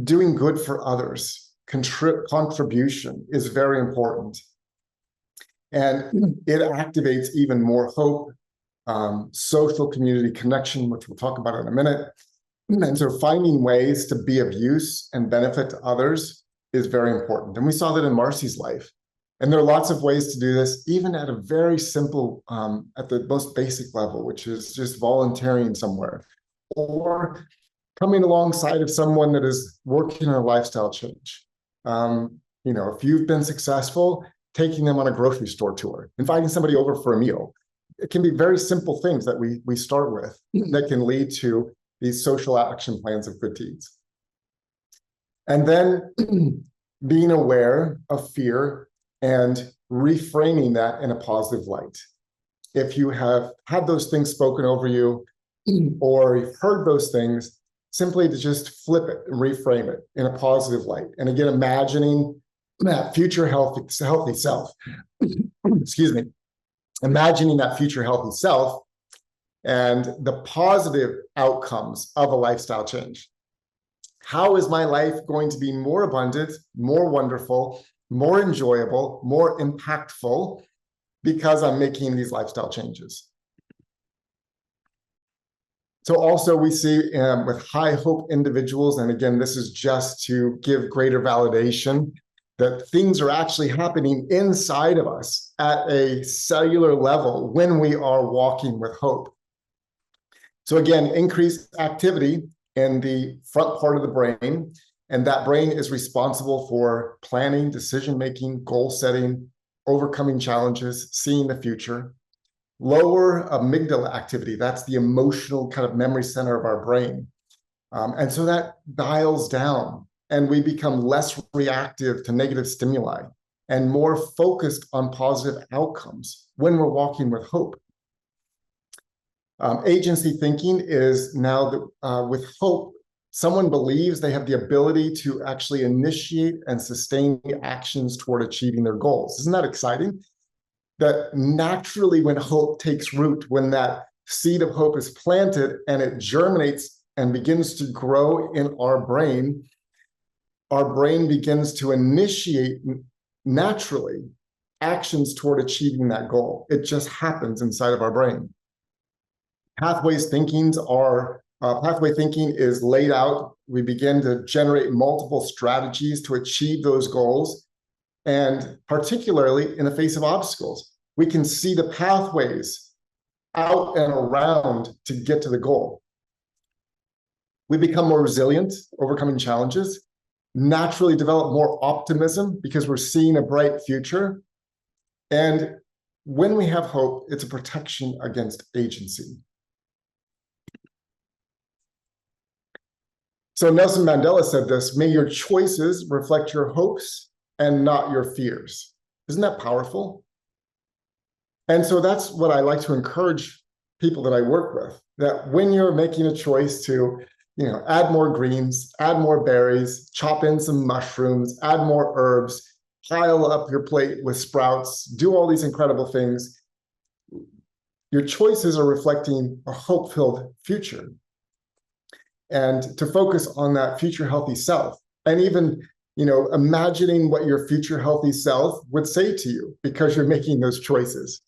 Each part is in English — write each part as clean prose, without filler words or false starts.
Doing good for others, contribution is very important. And it activates even more hope, social community connection, which we'll talk about in a minute. And so finding ways to be of use and benefit to others is very important. And we saw that in Marcy's life. And there are lots of ways to do this, even at a very simple, at the most basic level, which is just volunteering somewhere, or coming alongside of someone that is working on a lifestyle change. If you've been successful, taking them on a grocery store tour, inviting somebody over for a meal. It can be very simple things that we start with that can lead to these social action plans of good deeds. And then being aware of fear and reframing that in a positive light. If you have had those things spoken over you or you've heard those things, simply to just flip it and reframe it in a positive light. And again, imagining that future healthy self, excuse me, imagining that future healthy self and the positive outcomes of a lifestyle change. How is my life going to be more abundant, more wonderful, more enjoyable, more impactful because I'm making these lifestyle changes? So also we see with high hope individuals, and again, this is just to give greater validation that things are actually happening inside of us at a cellular level when we are walking with hope. So again, increased activity in the front part of the brain, and that brain is responsible for planning, decision-making, goal setting, overcoming challenges, seeing the future. Lower amygdala activity, that's the emotional kind of memory center of our brain. And so that dials down and we become less reactive to negative stimuli and more focused on positive outcomes when we're walking with hope. Agency thinking is now that with hope, someone believes they have the ability to actually initiate and sustain actions toward achieving their goals. Isn't that exciting? That naturally when hope takes root, when that seed of hope is planted and it germinates and begins to grow in our brain begins to initiate naturally actions toward achieving that goal. It just happens inside of our brain. Pathway thinking is laid out. We begin to generate multiple strategies to achieve those goals. And particularly in the face of obstacles, we can see the pathways out and around to get to the goal. We become more resilient, overcoming challenges, naturally develop more optimism because we're seeing a bright future. And when we have hope, it's a protection against agency. So Nelson Mandela said this, may your choices reflect your hopes and not your fears. Isn't that powerful? And so that's what I like to encourage people that I work with, that when you're making a choice to, add more greens, add more berries, chop in some mushrooms, add more herbs, pile up your plate with sprouts, do all these incredible things, your choices are reflecting a hope-filled future. And to focus on that future healthy self, and even imagining what your future healthy self would say to you because you're making those choices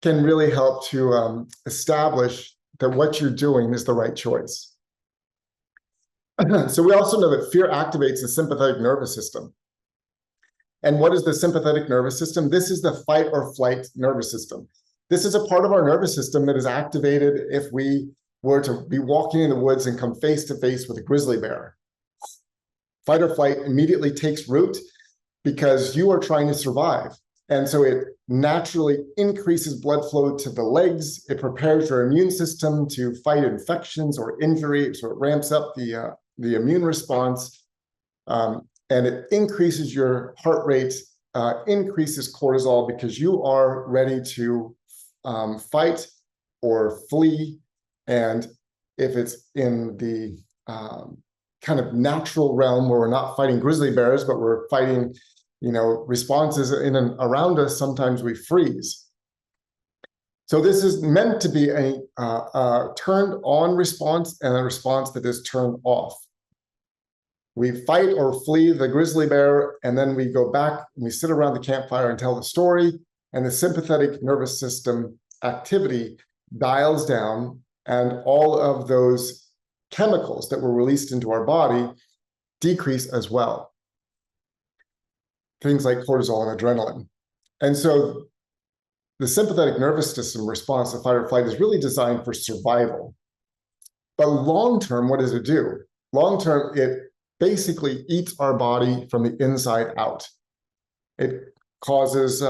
can really help to establish that what you're doing is the right choice. So we also know that fear activates the sympathetic nervous system. And what is the sympathetic nervous system? This is the fight or flight nervous system. This is a part of our nervous system that is activated if we were to be walking in the woods and come face to face with a grizzly bear. Fight or flight immediately takes root because you are trying to survive. And so it naturally increases blood flow to the legs. It prepares your immune system to fight infections or injury. So it ramps up the immune response. And it increases your heart rate, increases cortisol because you are ready to fight or flee. And if it's in the kind of natural realm where we're not fighting grizzly bears, but we're fighting, responses in and around us, sometimes we freeze. So this is meant to be a turned on response and a response that is turned off. We fight or flee the grizzly bear, and then we go back and we sit around the campfire and tell the story, and the sympathetic nervous system activity dials down, and all of those chemicals that were released into our body decrease as well. Things like cortisol and adrenaline. And so the sympathetic nervous system response to fight or flight is really designed for survival. But long-term, what does it do? Long-term, it basically eats our body from the inside out. It causes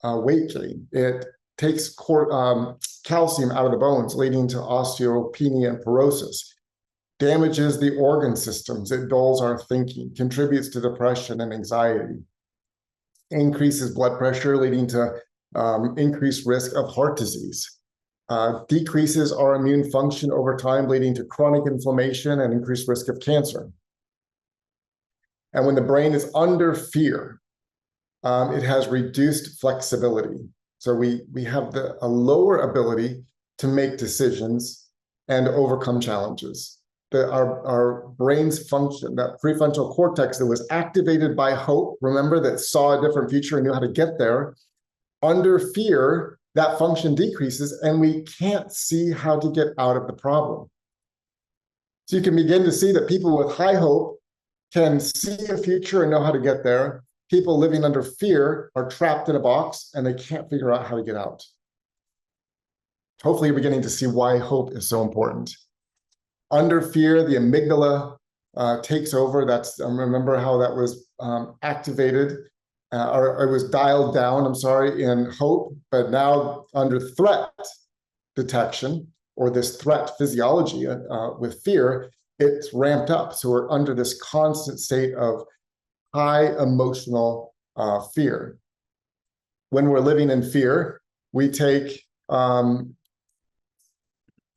weight gain. It takes calcium out of the bones, leading to osteopenia and porosis. Damages the organ systems. It dulls our thinking, contributes to depression and anxiety. Increases blood pressure, leading to increased risk of heart disease. Decreases our immune function over time, leading to chronic inflammation and increased risk of cancer. And when the brain is under fear, it has reduced flexibility. So we have a lower ability to make decisions and overcome challenges. Our brain's function, that prefrontal cortex that was activated by hope, remember, that saw a different future and knew how to get there, under fear, that function decreases and we can't see how to get out of the problem. So you can begin to see that people with high hope can see a future and know how to get there. People living under fear are trapped in a box and they can't figure out how to get out. Hopefully you're beginning to see why hope is so important. Under fear, the amygdala takes over. That's, remember how that was activated, or it was dialed down, I'm sorry, in hope, but now under threat detection, or this threat physiology with fear, it's ramped up. So we're under this constant state of high emotional fear. When we're living in fear, we take, when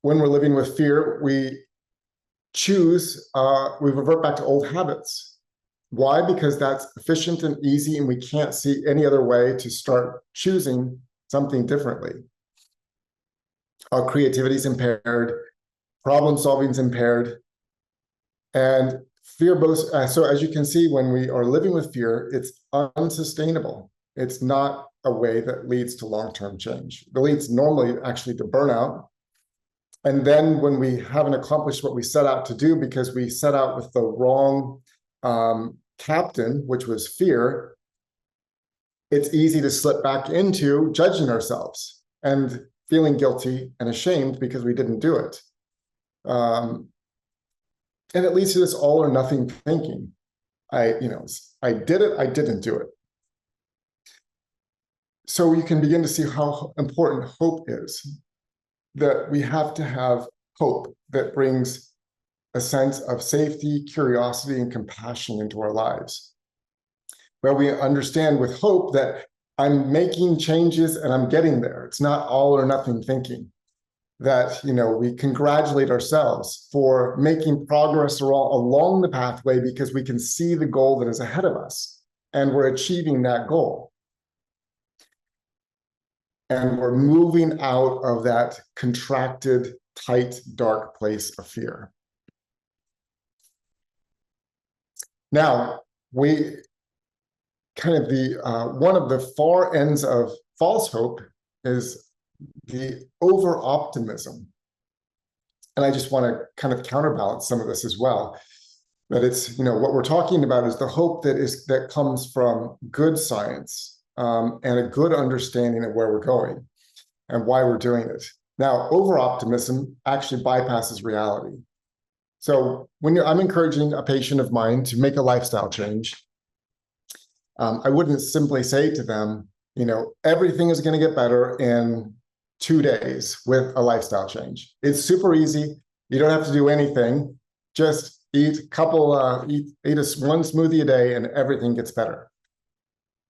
we're living with fear, we choose, we revert back to old habits. Why? Because that's efficient and easy, and we can't see any other way to start choosing something differently. Our creativity is impaired, problem solving is impaired, and fear both. So as you can see, when we are living with fear, it's unsustainable. It's not a way that leads to long-term change. It leads normally actually to burnout. And then when we haven't accomplished what we set out to do because we set out with the wrong captain, which was fear, it's easy to slip back into judging ourselves and feeling guilty and ashamed because we didn't do it. And it leads to this all or nothing thinking. I did it, I didn't do it. So you can begin to see how important hope is. That we have to have hope that brings a sense of safety, curiosity, and compassion into our lives. Where we understand with hope that I'm making changes and I'm getting there. It's not all or nothing thinking. That, we congratulate ourselves for making progress along the pathway because we can see the goal that is ahead of us and we're achieving that goal. And we're moving out of that contracted, tight, dark place of fear. Now, we kind of one of the far ends of false hope is the over-optimism. And I just want to kind of counterbalance some of this as well. That it's, what we're talking about is the hope that comes from good science. And a good understanding of where we're going and why we're doing it. Now, over-optimism actually bypasses reality. So I'm encouraging a patient of mine to make a lifestyle change, I wouldn't simply say to them, everything is going to get better in 2 days with a lifestyle change. It's super easy. You don't have to do anything. Just eat one smoothie a day and everything gets better.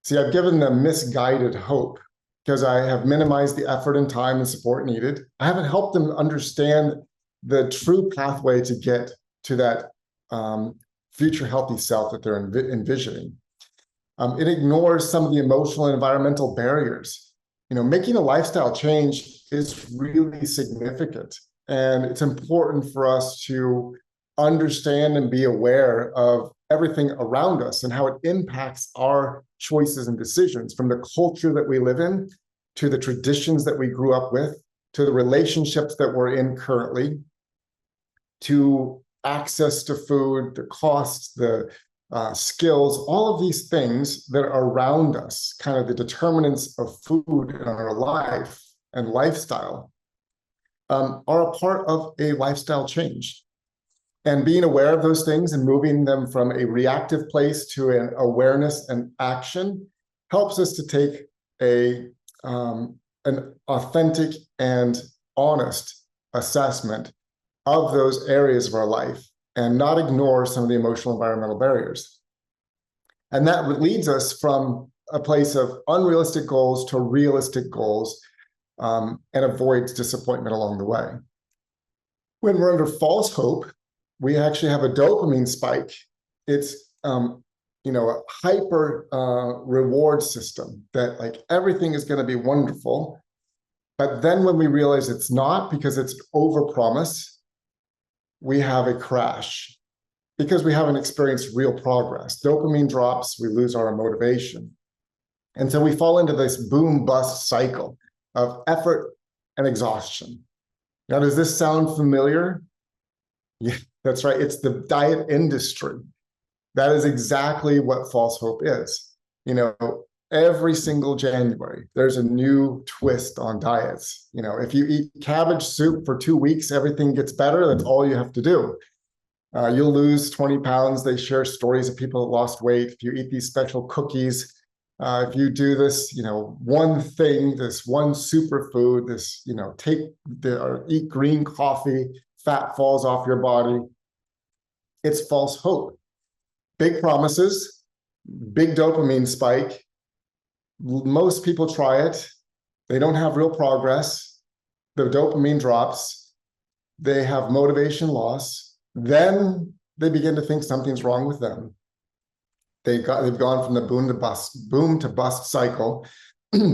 See, I've given them misguided hope because I have minimized the effort and time and support needed. I haven't helped them understand the true pathway to get to that future healthy self that they're envisioning. It ignores some of the emotional and environmental barriers. Making a lifestyle change is really significant, and it's important for us to understand and be aware of everything around us and how it impacts our choices and decisions, from the culture that we live in, to the traditions that we grew up with, to the relationships that we're in currently, to access to food, the costs, the skills, all of these things that are around us, kind of the determinants of food in our life and lifestyle, are a part of a lifestyle change. And being aware of those things and moving them from a reactive place to an awareness and action helps us to take an authentic and honest assessment of those areas of our life and not ignore some of the emotional environmental barriers. And that leads us from a place of unrealistic goals to realistic goals, and avoids disappointment along the way. When we're under false hope, we actually have a dopamine spike. It's a hyper reward system that like everything is going to be wonderful. But then when we realize it's not, because it's overpromise, we have a crash because we haven't experienced real progress. Dopamine drops, we lose our motivation. And so we fall into this boom bust cycle of effort and exhaustion. Now, does this sound familiar? Yeah, that's right. It's the diet industry. That is exactly what false hope is. Every single January, there's a new twist on diets. If you eat cabbage soup for 2 weeks, everything gets better. That's all you have to do. You'll lose 20 pounds. They share stories of people that lost weight. If you eat these special cookies, if you do this, one thing, this one superfood, this, eat green coffee, fat falls off your body. It's false hope. Big promises, big dopamine spike. Most people try it. They don't have real progress. The dopamine drops. They have motivation loss. Then they begin to think something's wrong with them. They've gone from the boom to bust cycle.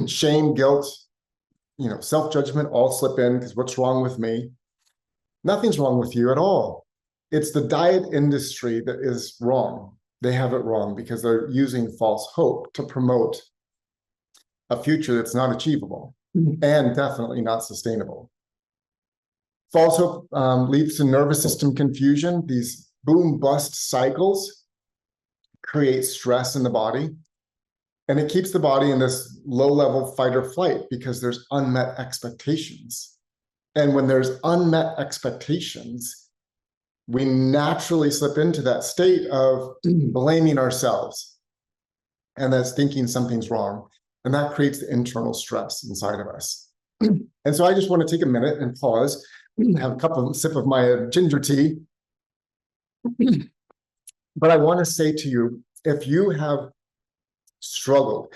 Shame, guilt, self-judgment all slip in because what's wrong with me? Nothing's wrong with you at all. It's the diet industry that is wrong. They have it wrong because they're using false hope to promote a future that's not achievable and definitely not sustainable. False hope leads to nervous system confusion. These boom-bust cycles create stress in the body, and it keeps the body in this low-level fight or flight because there's unmet expectations. And when there's unmet expectations, we naturally slip into that state of blaming ourselves, and that's thinking something's wrong. And that creates the internal stress inside of us. And so I just want to take a minute and pause, have a sip of my ginger tea. But I want to say to you, if you have struggled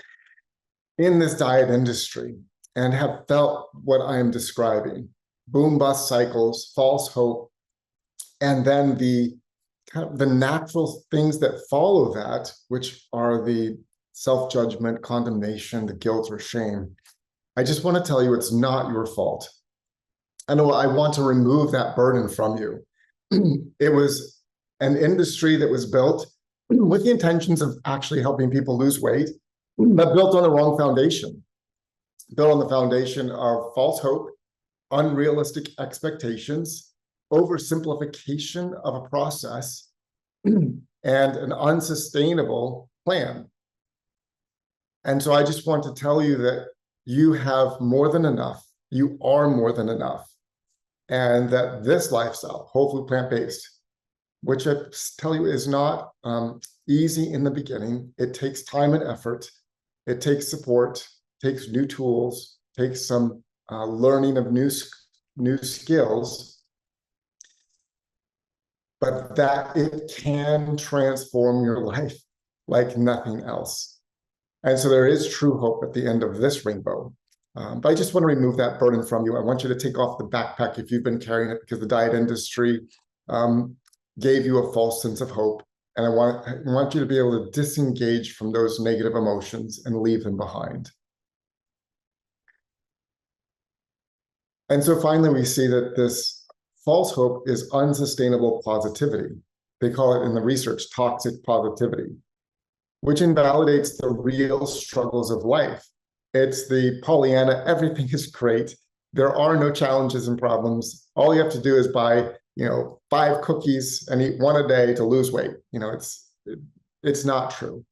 in this diet industry and have felt what I am describing, boom bust cycles, false hope, and then the natural things that follow that, which are the self-judgment, condemnation, the guilt or shame, I just want to tell you it's not your fault. I want to remove that burden from you. It was an industry that was built with the intentions of actually helping people lose weight, but built on the wrong foundation. Built on the foundation of false hope, unrealistic expectations, oversimplification of a process, and an unsustainable plan. And so I just want to tell you that you have more than enough. You are more than enough. And that this lifestyle, whole food plant-based, which I tell you is not easy in the beginning. It takes time and effort. It takes support, takes new tools, takes some learning of new skills, but that it can transform your life like nothing else. And so there is true hope at the end of this rainbow. But I just want to remove that burden from you. I want you to take off the backpack if you've been carrying it because the diet industry gave you a false sense of hope. And I want you to be able to disengage from those negative emotions and leave them behind. And so finally, we see that this false hope is unsustainable positivity. They call it in the research toxic positivity, which invalidates the real struggles of life. It's the Pollyanna, everything is great. There are no challenges and problems. All you have to do is buy, 5 cookies and eat 1 a day to lose weight. It's not true.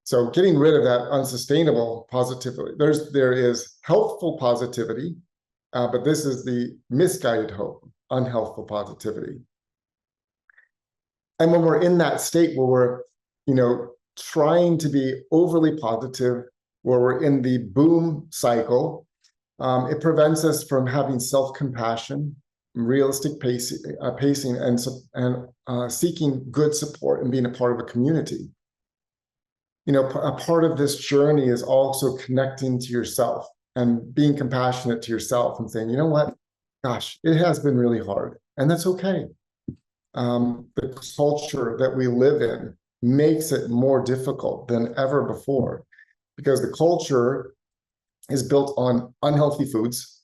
So getting rid of that unsustainable positivity, there is helpful positivity, but this is the misguided hope, unhelpful positivity. And when we're in that state where we're, trying to be overly positive, where we're in the boom cycle, it prevents us from having self-compassion, realistic pacing, and seeking good support and being a part of a community. A part of this journey is also connecting to yourself and being compassionate to yourself and saying, you know what, gosh, it has been really hard, and that's okay. The culture that we live in makes it more difficult than ever before, because the culture is built on unhealthy foods,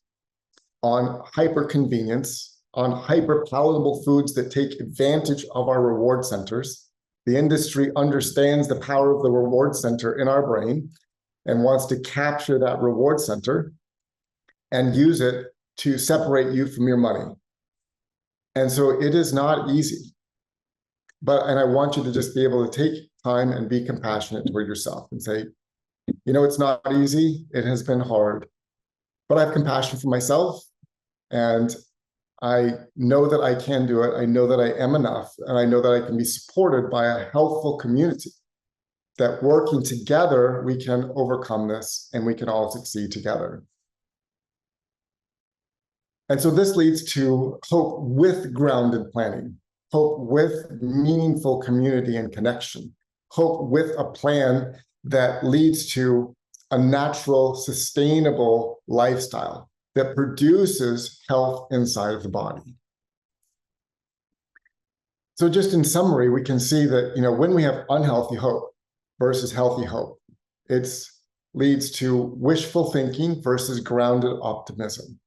on hyper convenience, on hyper palatable foods that take advantage of our reward centers. The industry understands the power of the reward center in our brain and wants to capture that reward center and use it to separate you from your money. And so it is not easy. And I want you to just be able to take time and be compassionate toward yourself and say, it's not easy. It has been hard, but I have compassion for myself, and I know that I can do it. I know that I am enough, and I know that I can be supported by a healthful community, that working together, we can overcome this and we can all succeed together. And so this leads to hope with grounded planning, hope with meaningful community and connection, hope with a plan that leads to a natural, sustainable lifestyle that produces health inside of the body. So just in summary, we can see that, when we have unhealthy hope versus healthy hope, it leads to wishful thinking versus grounded optimism.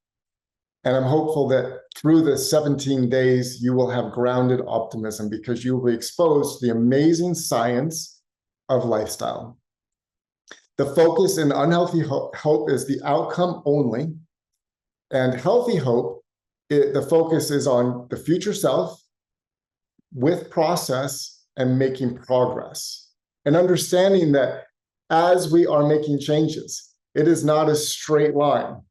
And I'm hopeful that through the 17 days, you will have grounded optimism, because you will be exposed to the amazing science of lifestyle. The focus in unhealthy hope is the outcome only. And healthy hope, the focus is on the future self with process and making progress. And understanding that as we are making changes, it is not a straight line.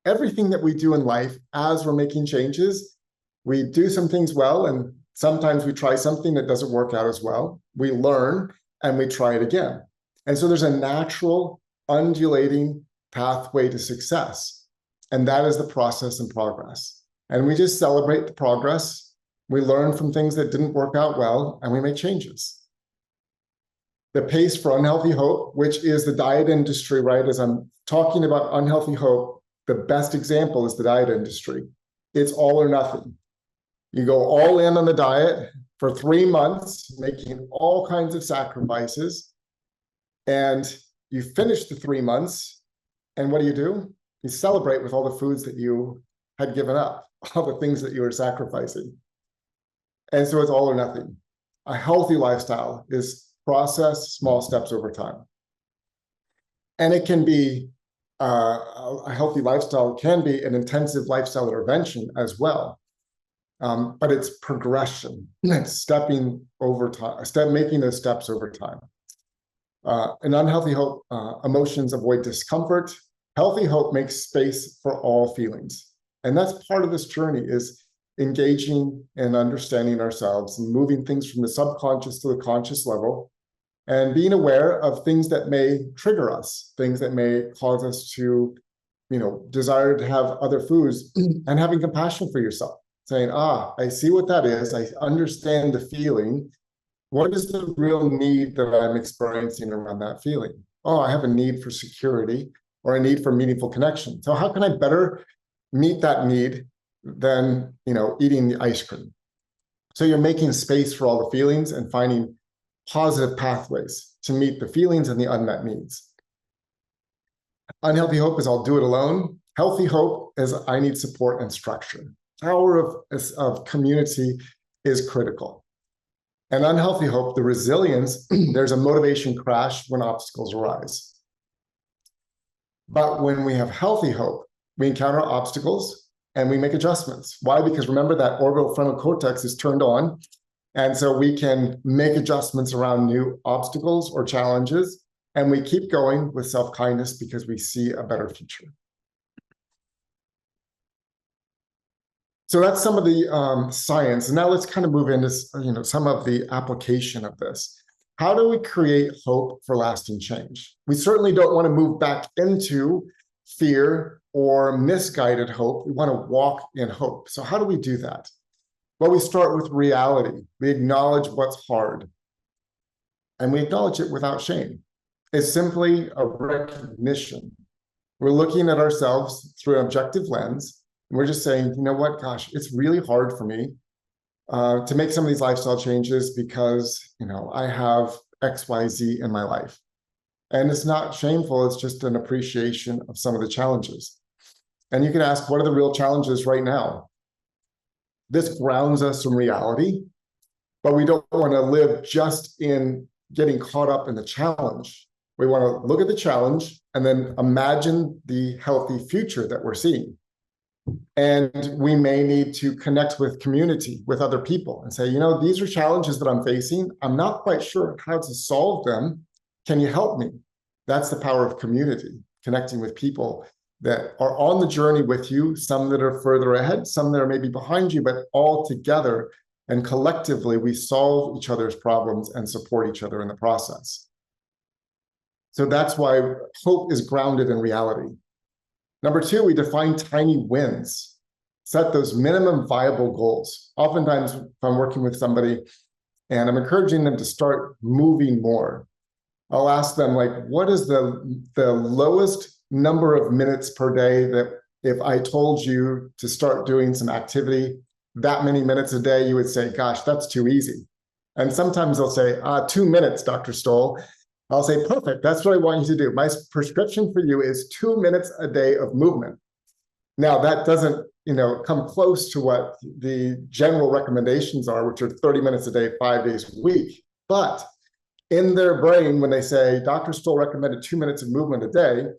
Everything that we do in life, as we're making changes, we do some things well, and sometimes we try something that doesn't work out as well. We learn and we try it again. And so there's a natural undulating pathway to success. And that is the process and progress. And we just celebrate the progress. We learn from things that didn't work out well, and we make changes. The pace for unhealthy hope, which is the diet industry, right? As I'm talking about unhealthy hope, the best example is the diet industry. It's all or nothing. You go all in on the diet for 3 months, making all kinds of sacrifices, and you finish the 3 months, and what do? You celebrate with all the foods that you had given up, all the things that you were sacrificing. And so it's all or nothing. A healthy lifestyle is process, small steps over time. And it can be a healthy lifestyle can be an intensive lifestyle intervention as well. But it's progression. It's stepping over time, making those steps over time. In unhealthy hope, emotions avoid discomfort. Healthy hope makes space for all feelings. And that's part of this journey, is engaging and understanding ourselves and moving things from the subconscious to the conscious level, and being aware of things that may trigger us, things that may cause us to, desire to have other foods, and having compassion for yourself, saying, I see what that is. I understand the feeling. What is the real need that I'm experiencing around that feeling? I have a need for security or a need for meaningful connection. So how can I better meet that need than, eating the ice cream? So you're making space for all the feelings and finding positive pathways to meet the feelings and the unmet needs. Unhealthy hope is I'll do it alone. Healthy hope is I need support and structure. power of community is critical. And unhealthy hope, the resilience, there's a motivation crash when obstacles arise. But when we have healthy hope, we encounter obstacles and we make adjustments. Why? Because remember that orbital frontal cortex is turned on. And so we can make adjustments around new obstacles or challenges. And we keep going with self-kindness because we see a better future. So that's some of the science. And now let's kind of move into some of the application of this. How do we create hope for lasting change? We certainly don't want to move back into fear or misguided hope. We want to walk in hope. So how do we do that? Well, we start with reality. We acknowledge what's hard. And we acknowledge it without shame. It's simply a recognition. We're looking at ourselves through an objective lens. And we're just saying, you know what, gosh, it's really hard for me to make some of these lifestyle changes because, I have X, Y, Z in my life. And it's not shameful. It's just an appreciation of some of the challenges. And you can ask, what are the real challenges right now? This grounds us in reality, but we don't want to live just in getting caught up in the challenge. We want to look at the challenge and then imagine the healthy future that we're seeing. And we may need to connect with community, with other people and say, these are challenges that I'm facing. I'm not quite sure how to solve them. Can you help me? That's the power of community, connecting with people that are on the journey with you, some that are further ahead, some that are maybe behind you, but all together and collectively, we solve each other's problems and support each other in the process. So that's why hope is grounded in reality. Number two, we define tiny wins. Set those minimum viable goals. Oftentimes, if I'm working with somebody and I'm encouraging them to start moving more, I'll ask them, what is the lowest number of minutes per day that if I told you to start doing some activity, that many minutes a day, you would say, gosh, that's too easy. And sometimes they'll say, 2 minutes, Dr. Stoll. I'll say, perfect, that's what I want you to do. My prescription for you is 2 minutes a day of movement. Now, that doesn't, come close to what the general recommendations are, which are 30 minutes a day, 5 days a week. But in their brain, when they say, Dr. Stoll recommended 2 minutes of movement a day,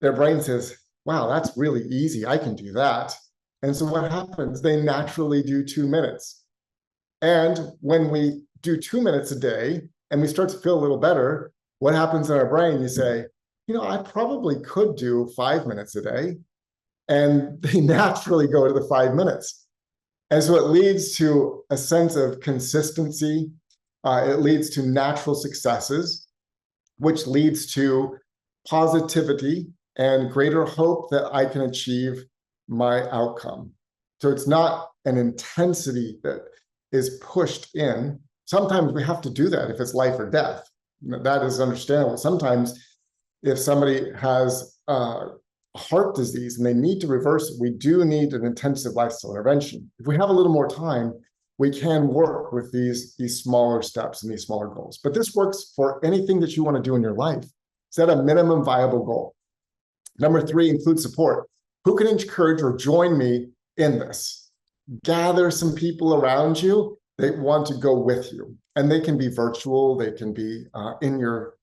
their brain says, wow, that's really easy. I can do that. And so what happens? They naturally do 2 minutes. And when we do 2 minutes a day and we start to feel a little better, what happens in our brain? You say, I probably could do 5 minutes a day. And they naturally go to the 5 minutes. And so it leads to a sense of consistency. It leads to natural successes, which leads to positivity and greater hope that I can achieve my outcome. So it's not an intensity that is pushed in. Sometimes we have to do that if it's life or death. That is understandable. Sometimes if somebody has heart disease and they need to reverse it, we do need an intensive lifestyle intervention. If we have a little more time, we can work with these smaller steps and these smaller goals. But this works for anything that you want to do in your life. Set a minimum viable goal. Number three, include support. Who can encourage or join me in this? Gather some people around you that want to go with you. And they can be virtual, they can be in your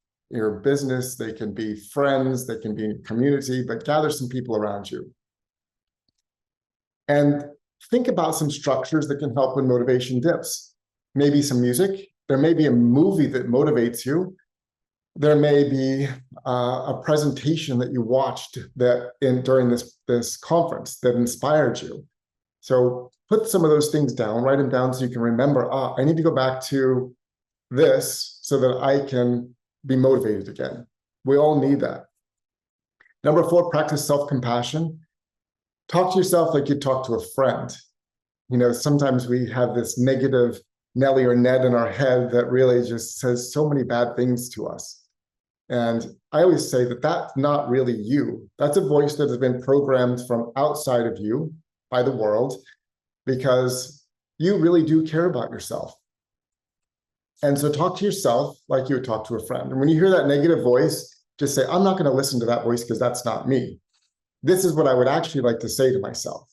business, they can be friends, they can be in community, but gather some people around you. And think about some structures that can help when motivation dips. Maybe some music. There may be a movie that motivates you. There may be a presentation that you watched during this conference that inspired you. So put some of those things down, write them down so you can remember, I need to go back to this so that I can be motivated again. We all need that. Number four, practice self-compassion. Talk to yourself like you talk to a friend. Sometimes we have this negative Nelly or Ned in our head that really just says so many bad things to us. And I always say that that's not really you. That's a voice that has been programmed from outside of you by the world because you really do care about yourself. And so talk to yourself like you would talk to a friend. And when you hear that negative voice, just say, I'm not going to listen to that voice because that's not me. This is what I would actually like to say to myself.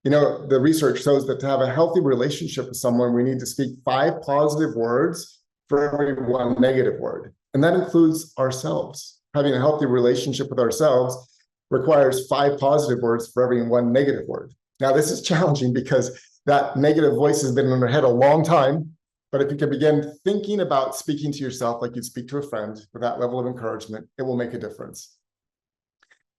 The research shows that to have a healthy relationship with someone, we need to speak 5 positive words for every 1 negative word. And that includes ourselves. Having a healthy relationship with ourselves requires 5 positive words for every 1 negative word. Now, this is challenging because that negative voice has been in our head a long time. But if you can begin thinking about speaking to yourself like you'd speak to a friend with that level of encouragement, it will make a difference.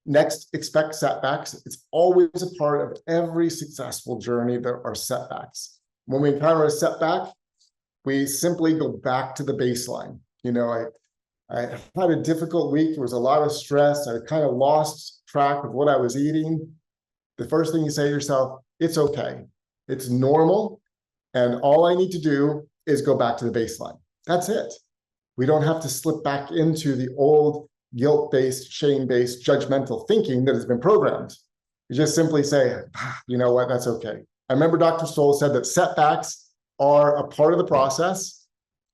Next, expect setbacks. It's always a part of every successful journey. There are setbacks. When we encounter a setback, we simply go back to the baseline. I had a difficult week. There was a lot of stress. I kind of lost track of what I was eating. The first thing you say to yourself, it's okay. It's normal. And all I need to do is go back to the baseline. That's it. We don't have to slip back into the old guilt-based, shame-based, judgmental thinking that has been programmed. You just simply say, you know what, that's okay. I remember Dr. Stoll said that setbacks are a part of the process.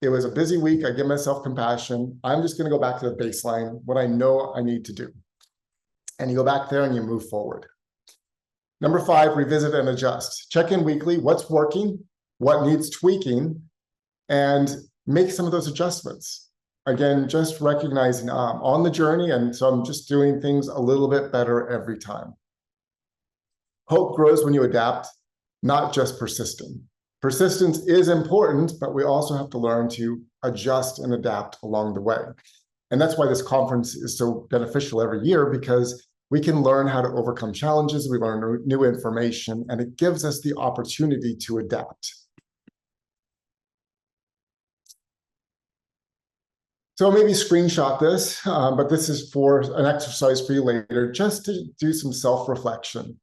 It was a busy week. I give myself compassion. I'm just going to go back to the baseline, what I know I need to do. And you go back there and you move forward. Number 5, revisit and adjust. Check in weekly. What's working? What needs tweaking? And make some of those adjustments. Again, just recognizing I'm on the journey, and so I'm just doing things a little bit better every time. Hope grows when you adapt, not just persistent. Persistence is important, but we also have to learn to adjust and adapt along the way. And that's why this conference is so beneficial every year, because we can learn how to overcome challenges, we learn new information, and it gives us the opportunity to adapt. So maybe screenshot this, but this is for an exercise for you later, just to do some self-reflection.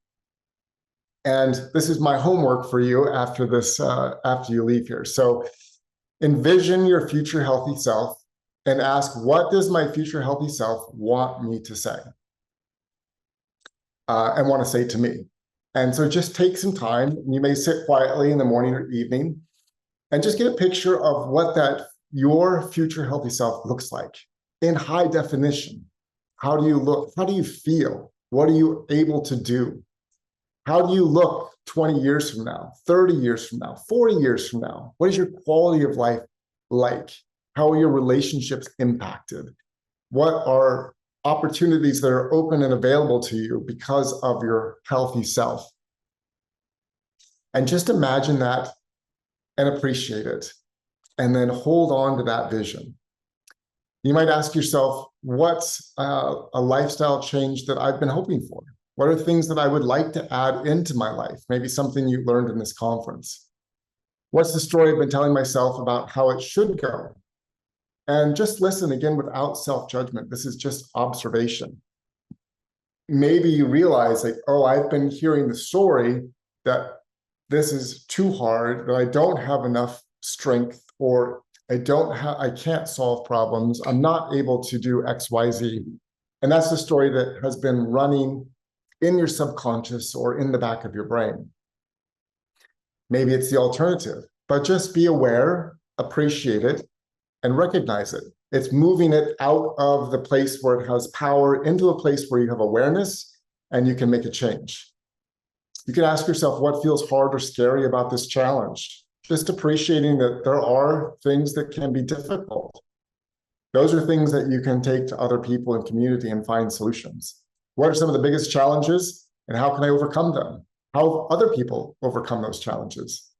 And this is my homework for you after this, after you leave here. So envision your future healthy self and ask, what does my future healthy self want me to say? And want to say to me. And so just take some time. You may sit quietly in the morning or evening and just get a picture of what your future healthy self looks like in high definition. How do you look? How do you feel? What are you able to do? How do you look 20 years from now, 30 years from now, 40 years from now? What is your quality of life like? How are your relationships impacted? What are opportunities that are open and available to you because of your healthy self? And just imagine that and appreciate it. And then hold on to that vision. You might ask yourself, what's a lifestyle change that I've been hoping for? What are things that I would like to add into my life? Maybe something you learned in this conference. What's the story I've been telling myself about how it should go? And just listen again without self-judgment. This is just observation. Maybe you realize like, oh, I've been hearing the story that this is too hard, that I don't have enough strength, or I can't solve problems. I'm not able to do X, Y, Z. And that's the story that has been running in your subconscious or in the back of your brain. Maybe it's the alternative, but just be aware, appreciate it, and recognize it. It's moving it out of the place where it has power into a place where you have awareness and you can make a change. You can ask yourself, what feels hard or scary about this challenge? Just appreciating that there are things that can be difficult. Those are things that you can take to other people in community and find solutions. What are some of the biggest challenges and how can I overcome them? How have other people overcome those challenges?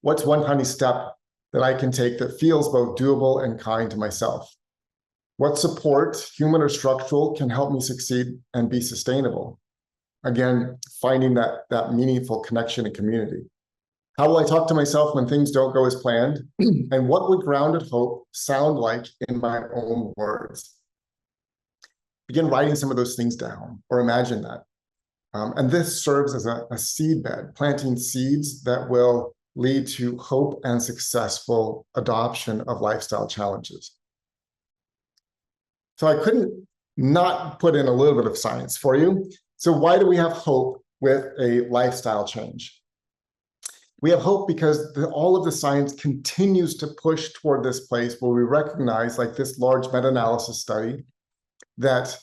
What's one tiny step that I can take that feels both doable and kind to myself? What support, human or structural, can help me succeed and be sustainable? Again, finding that meaningful connection and community. How will I talk to myself when things don't go as planned? And what would grounded hope sound like in my own words? Begin writing some of those things down or imagine that. And this serves as a seed bed, planting seeds that will lead to hope and successful adoption of lifestyle challenges. So I couldn't not put in a little bit of science for you. So why do we have hope with a lifestyle change? We have hope because all of the science continues to push toward this place where we recognize, like this large meta-analysis study, that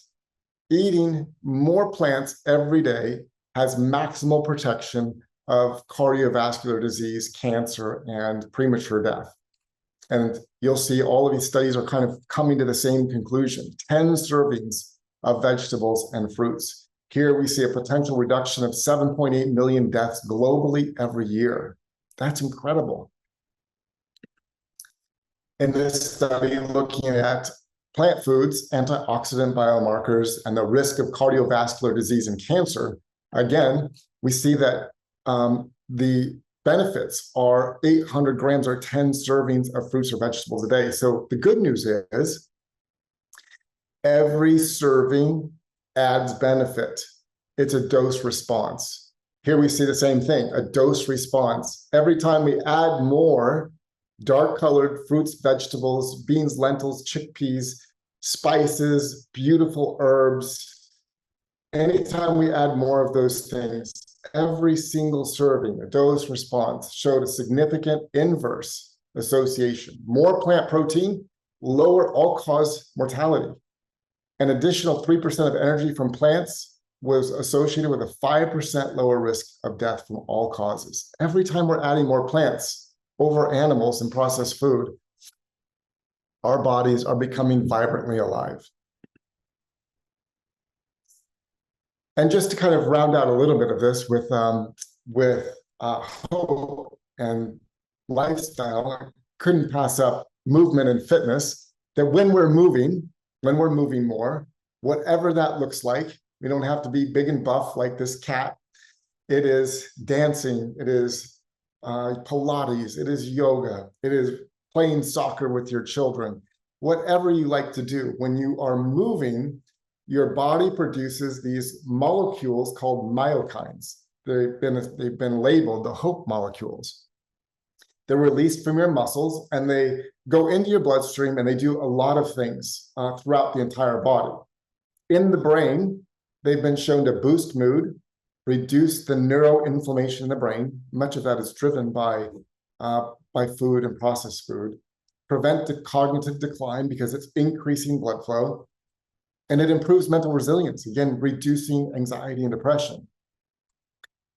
eating more plants every day has maximal protection of cardiovascular disease, cancer, and premature death. And you'll see all of these studies are kind of coming to the same conclusion. 10 servings of vegetables and fruits. Here we see a potential reduction of 7.8 million deaths globally every year. That's incredible. In this study, looking at plant foods, antioxidant biomarkers, and the risk of cardiovascular disease and cancer, again, we see that the benefits are 800 grams or 10 servings of fruits or vegetables a day. So the good news is every serving adds benefit. It's a dose response. Here we see the same thing, a dose response. Every time we add more dark colored fruits, vegetables, beans, lentils, chickpeas, spices, beautiful herbs, anytime we add more of those things, every single serving, a dose response, showed a significant inverse association. More plant protein, lower all-cause mortality. An additional 3% of energy from plants was associated with a 5% lower risk of death from all causes. Every time we're adding more plants over animals in processed food, our bodies are becoming vibrantly alive. And just to kind of round out a little bit of this with hope and lifestyle, I couldn't pass up movement and fitness, that when we're moving more, whatever that looks like, we don't have to be big and buff like this cat. It is dancing, it is Pilates, it is yoga, it is playing soccer with your children. Whatever you like to do, when you are moving, your body produces these molecules called myokines. They've been labeled the hope molecules. They're released from your muscles and they go into your bloodstream and they do a lot of things throughout the entire body. In the brain, they've been shown to boost mood, reduce the neuroinflammation in the brain. Much of that is driven by food and processed food. Prevent the cognitive decline because it's increasing blood flow. And it improves mental resilience, again, reducing anxiety and depression.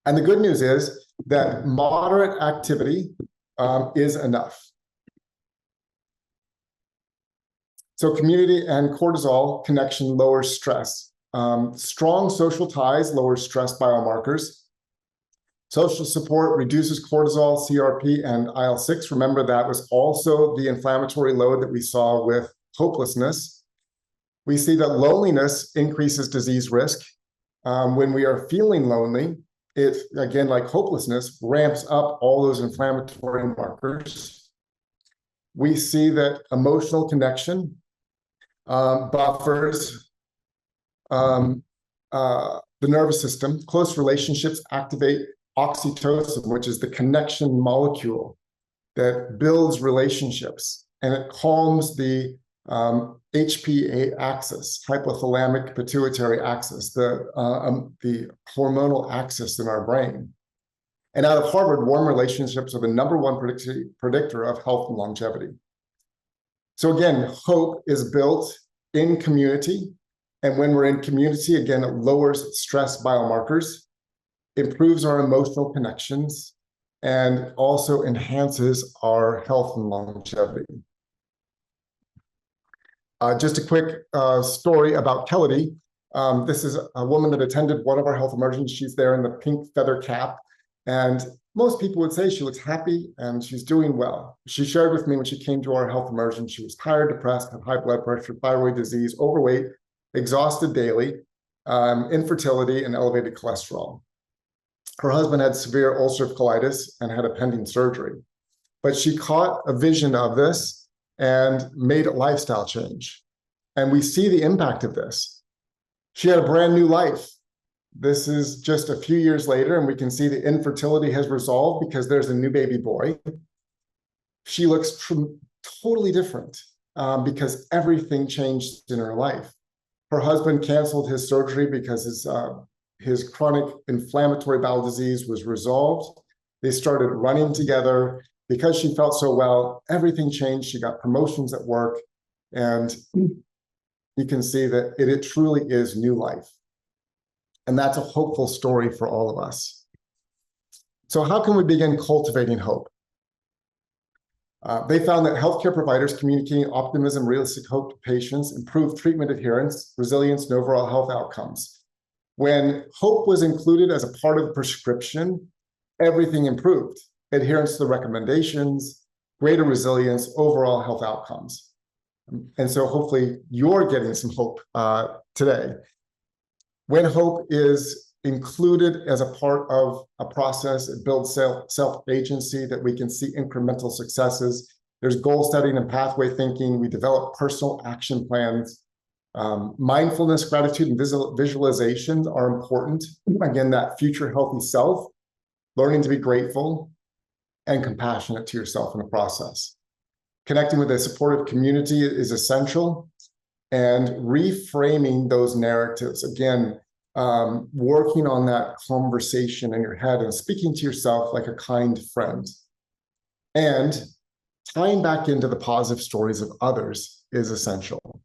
And the good news is that moderate activity is enough. So community and cortisol connection lowers stress. Strong social ties lower stress biomarkers. Social support reduces cortisol, CRP, and IL-6. Remember, that was also the inflammatory load that we saw with hopelessness. We see that loneliness increases disease risk. When we are feeling lonely, it, again, like hopelessness, ramps up all those inflammatory markers. We see that emotional connection buffers the nervous system. Close relationships activate oxytocin, which is the connection molecule that builds relationships, and it calms the HPA axis, hypothalamic pituitary axis, the hormonal axis in our brain. And out of Harvard, warm relationships are the #1 predictor of health and longevity. So again, hope is built in community. And when we're in community, again, it lowers stress biomarkers, improves our emotional connections, and also enhances our health and longevity. Just a quick story about Kelly. This is a woman that attended one of our health emergencies. She's there in the pink feather cap. And most people would say she looks happy and she's doing well. She shared with me when she came to our health emergency, she was tired, depressed, had high blood pressure, thyroid disease, overweight, exhausted daily, infertility, and elevated cholesterol. Her husband had severe ulcerative colitis and had a pending surgery. But she caught a vision of this and made a lifestyle change. And we see the impact of this. She had a brand new life. This is just a few years later, and we can see the infertility has resolved because there's a new baby boy. She looks totally different because everything changed in her life. Her husband canceled his surgery because his chronic inflammatory bowel disease was resolved. They started running together. Because she felt so well, everything changed. She got promotions at work, and you can see that it truly is new life. And that's a hopeful story for all of us. So how can we begin cultivating hope? They found that healthcare providers communicating optimism, realistic hope to patients improved treatment adherence, resilience, and overall health outcomes. When hope was included as a part of the prescription, everything improved. Adherence to the recommendations, greater resilience, overall health outcomes. And so hopefully you're getting some hope today. When hope is included as a part of a process, it builds self-agency that we can see incremental successes. There's goal setting and pathway thinking. We develop personal action plans. Mindfulness, gratitude, and visualization are important. Again, that future healthy self, learning to be grateful and compassionate to yourself in the process. Connecting with a supportive community is essential, and reframing those narratives. Again, working on that conversation in your head and speaking to yourself like a kind friend. And tying back into the positive stories of others is essential.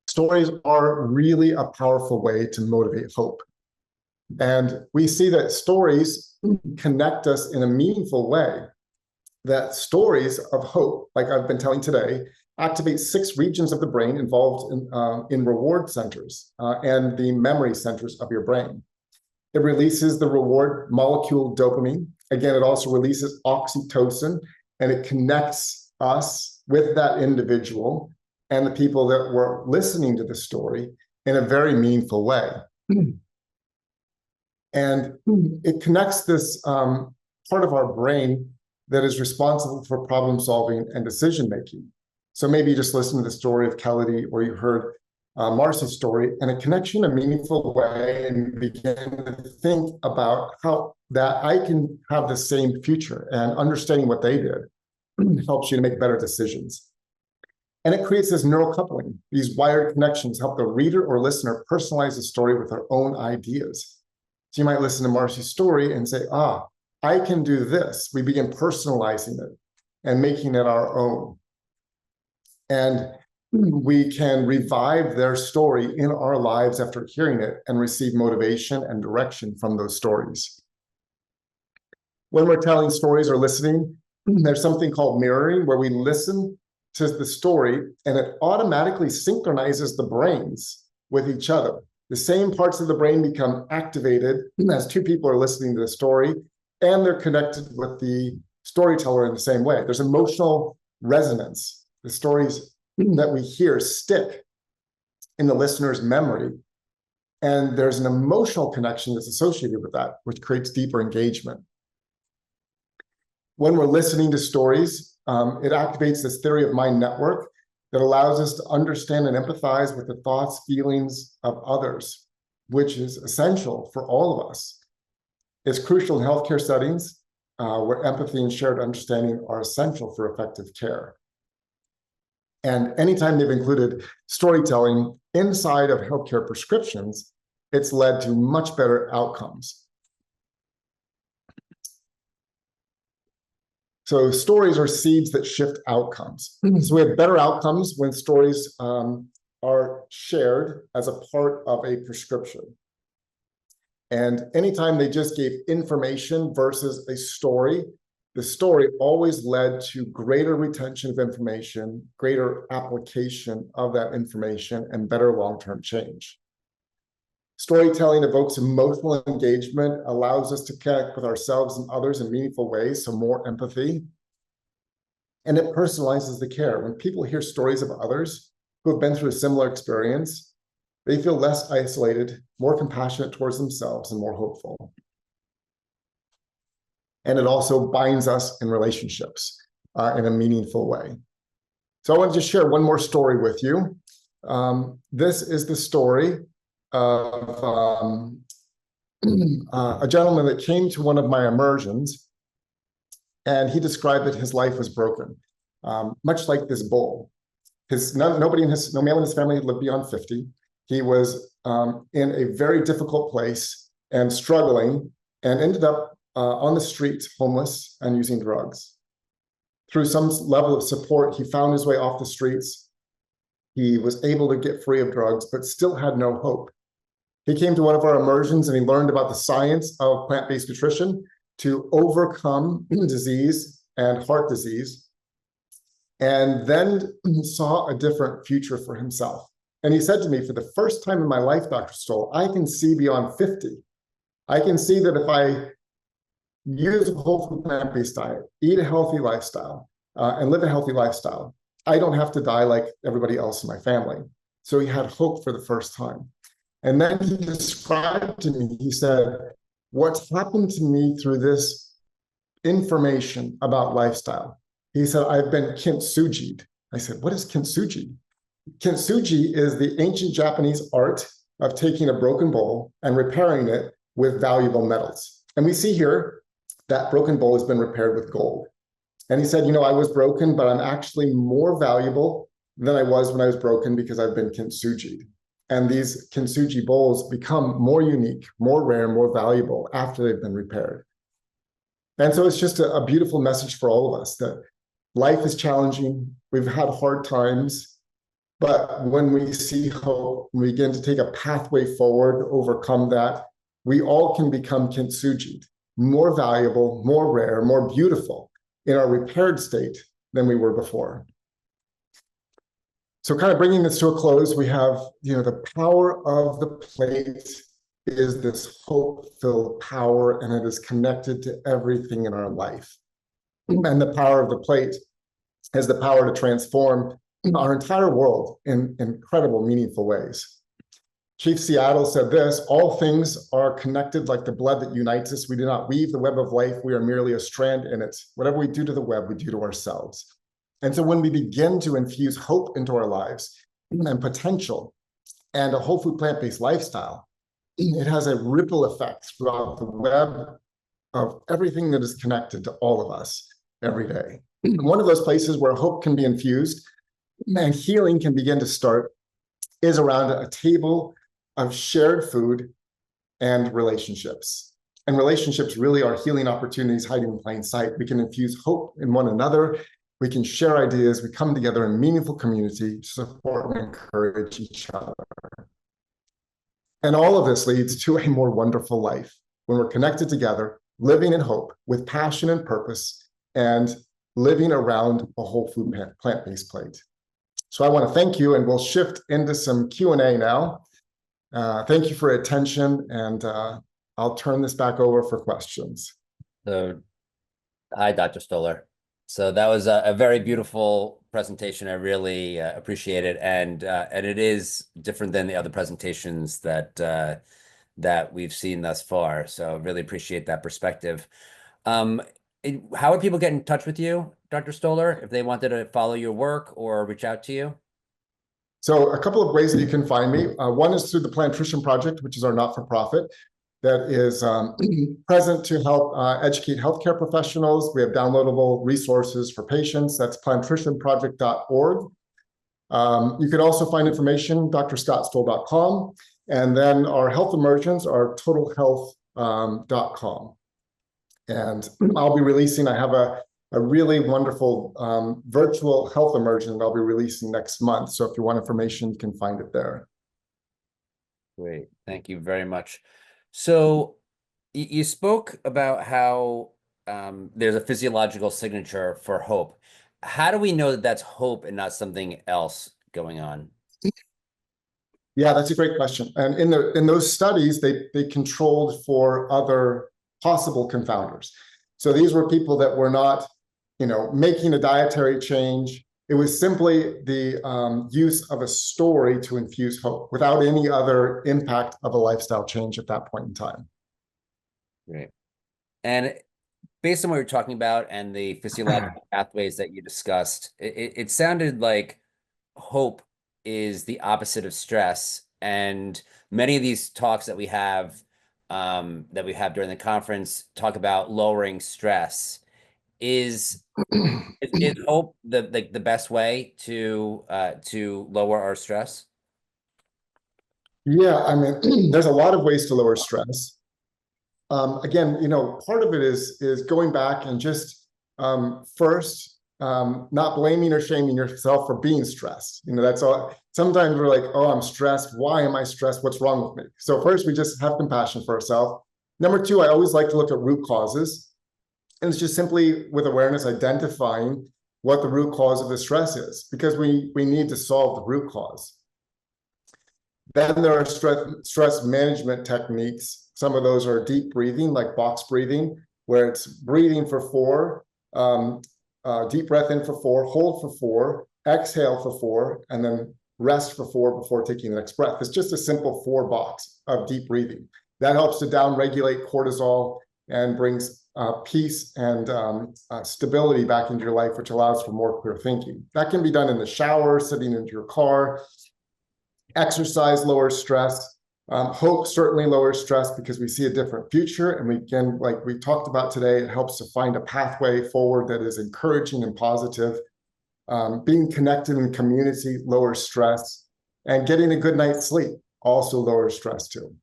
Stories are really a powerful way to motivate hope. And we see that stories connect us in a meaningful way. That stories of hope, like I've been telling today, activate 6 regions of the brain involved in reward centers and the memory centers of your brain. It releases the reward molecule dopamine. Again, it also releases oxytocin, and it connects us with that individual and the people that were listening to the story in a very meaningful way. And it connects this part of our brain that is responsible for problem solving and decision making. So maybe you just listened to the story of Kelly, or you heard Marcy's story, and it connects you in a meaningful way and begin to think about how that I can have the same future, and understanding what they did helps you to make better decisions. And it creates this neural coupling. These wired connections help the reader or listener personalize the story with their own ideas. So you might listen to Marcy's story and say, I can do this. We begin personalizing it and making it our own. And we can revive their story in our lives after hearing it and receive motivation and direction from those stories. When we're telling stories or listening, there's something called mirroring, where we listen to the story and it automatically synchronizes the brains with each other. The same parts of the brain become activated as 2 people are listening to the story, and they're connected with the storyteller in the same way. There's emotional resonance. The stories that we hear stick in the listener's memory, and there's an emotional connection that's associated with that, which creates deeper engagement. When we're listening to stories, it activates this theory of mind network that allows us to understand and empathize with the thoughts, feelings of others, which is essential for all of us. It's crucial in healthcare settings where empathy and shared understanding are essential for effective care. And anytime they've included storytelling inside of healthcare prescriptions, it's led to much better outcomes. So stories are seeds that shift outcomes. So we have better outcomes when stories are shared as a part of a prescription. And anytime they just gave information versus a story, the story always led to greater retention of information, greater application of that information, and better long-term change. Storytelling evokes emotional engagement, allows us to connect with ourselves and others in meaningful ways, so more empathy. And it personalizes the care. When people hear stories of others who have been through a similar experience, they feel less isolated, more compassionate towards themselves, and more hopeful. And it also binds us in relationships in a meaningful way. So I want to just share one more story with you. This is the story of a gentleman that came to one of my immersions, and he described that his life was broken, much like this bull. No male in his family had lived beyond 50. He was in a very difficult place and struggling, and ended up on the street, homeless and using drugs. Through some level of support, he found his way off the streets, he was able to get free of drugs, but still had no hope. He came to one of our immersions and he learned about the science of plant-based nutrition to overcome disease and heart disease, and then saw a different future for himself. And he said to me, for the first time in my life, Dr. Stoll, I can see beyond 50. I can see that if I use a whole food plant-based diet, eat a healthy lifestyle, and live a healthy lifestyle, I don't have to die like everybody else in my family. So he had hope for the first time. And then he described to me, he said, what's happened to me through this information about lifestyle? He said, I've been kintsugi'd. I said, what is kintsugi? Kintsugi is the ancient Japanese art of taking a broken bowl and repairing it with valuable metals. And we see here that broken bowl has been repaired with gold. And he said, I was broken, but I'm actually more valuable than I was when I was broken because I've been kintsugi'd. And these kintsugi bowls become more unique, more rare, more valuable after they've been repaired. And so it's just a beautiful message for all of us that life is challenging. We've had hard times, but when we see hope, we begin to take a pathway forward, overcome that, we all can become kintsugi'd, more valuable, more rare, more beautiful in our repaired state than we were before. So kind of bringing this to a close, we have, the power of the plate is this hope-filled power, and it is connected to everything in our life. And the power of the plate has the power to transform our entire world in incredible, meaningful ways. Chief Seattle said this, all things are connected like the blood that unites us. We do not weave the web of life. We are merely a strand in it. Whatever we do to the web, we do to ourselves. And so when we begin to infuse hope into our lives and potential and a whole food plant-based lifestyle, it has a ripple effect throughout the web of everything that is connected to all of us every day. One of those places where hope can be infused and healing can begin to start is around a table of shared food and relationships. And relationships really are healing opportunities hiding in plain sight. We can infuse hope in one another. We can share ideas. We come together in meaningful community, support and encourage each other. And all of this leads to a more wonderful life when we're connected together, living in hope with passion and purpose, and living around a whole food plant-based plate. So I want to thank you, and we'll shift into some Q&A now. Thank you for your attention, and I'll turn this back over for questions. So, hi, Dr. Stoller. So that was a very beautiful presentation. I really appreciate it, and it is different than the other presentations that we've seen thus far. So really appreciate that perspective. How would people get in touch with you, Dr. Stoller, if they wanted to follow your work or reach out to you? So a couple of ways that you can find me. One is through the Plantrition Project, which is our not-for-profit that is present to help educate healthcare professionals. We have downloadable resources for patients. That's plantritionproject.org. You can also find information, drscottstoll.com. And then our health immersions are totalhealth.com. And I'll be releasing, I have a really wonderful virtual health immersion that I'll be releasing next month. So if you want information, you can find it there. Great. Thank you very much. So you spoke about how there's a physiological signature for hope. How do we know that that's hope and not something else going on? Yeah, that's a great question. And in those studies, they controlled for other possible confounders. So these were people that were not, making a dietary change. It was simply the use of a story to infuse hope without any other impact of a lifestyle change at that point in time. Great. And based on what you're talking about and the physiological pathways that you discussed, it sounded like hope is the opposite of stress. And many of these talks that we have during the conference talk about lowering stress. Is hope the best way to lower our stress? Yeah, I mean, there's a lot of ways to lower stress. Again, part of it is going back and just first not blaming or shaming yourself for being stressed. That's all. Sometimes we're like, oh, I'm stressed. Why am I stressed? What's wrong with me? So first, we just have compassion for ourselves. Number two, I always like to look at root causes. And it's just simply with awareness, identifying what the root cause of the stress is, because we need to solve the root cause. Then there are stress management techniques. Some of those are deep breathing, like box breathing, where it's breathing for 4, deep breath in for 4, hold for 4, exhale for 4, and then rest for 4 before taking the next breath. It's just a simple 4 box of deep breathing. That helps to downregulate cortisol and brings peace and stability back into your life, which allows for more clear thinking. That can be done in the shower, sitting in your car. Exercise lowers stress. Hope certainly lowers stress because we see a different future. And we can, like we talked about today, it helps to find a pathway forward that is encouraging and positive. Being connected in community lowers stress. And getting a good night's sleep also lowers stress too.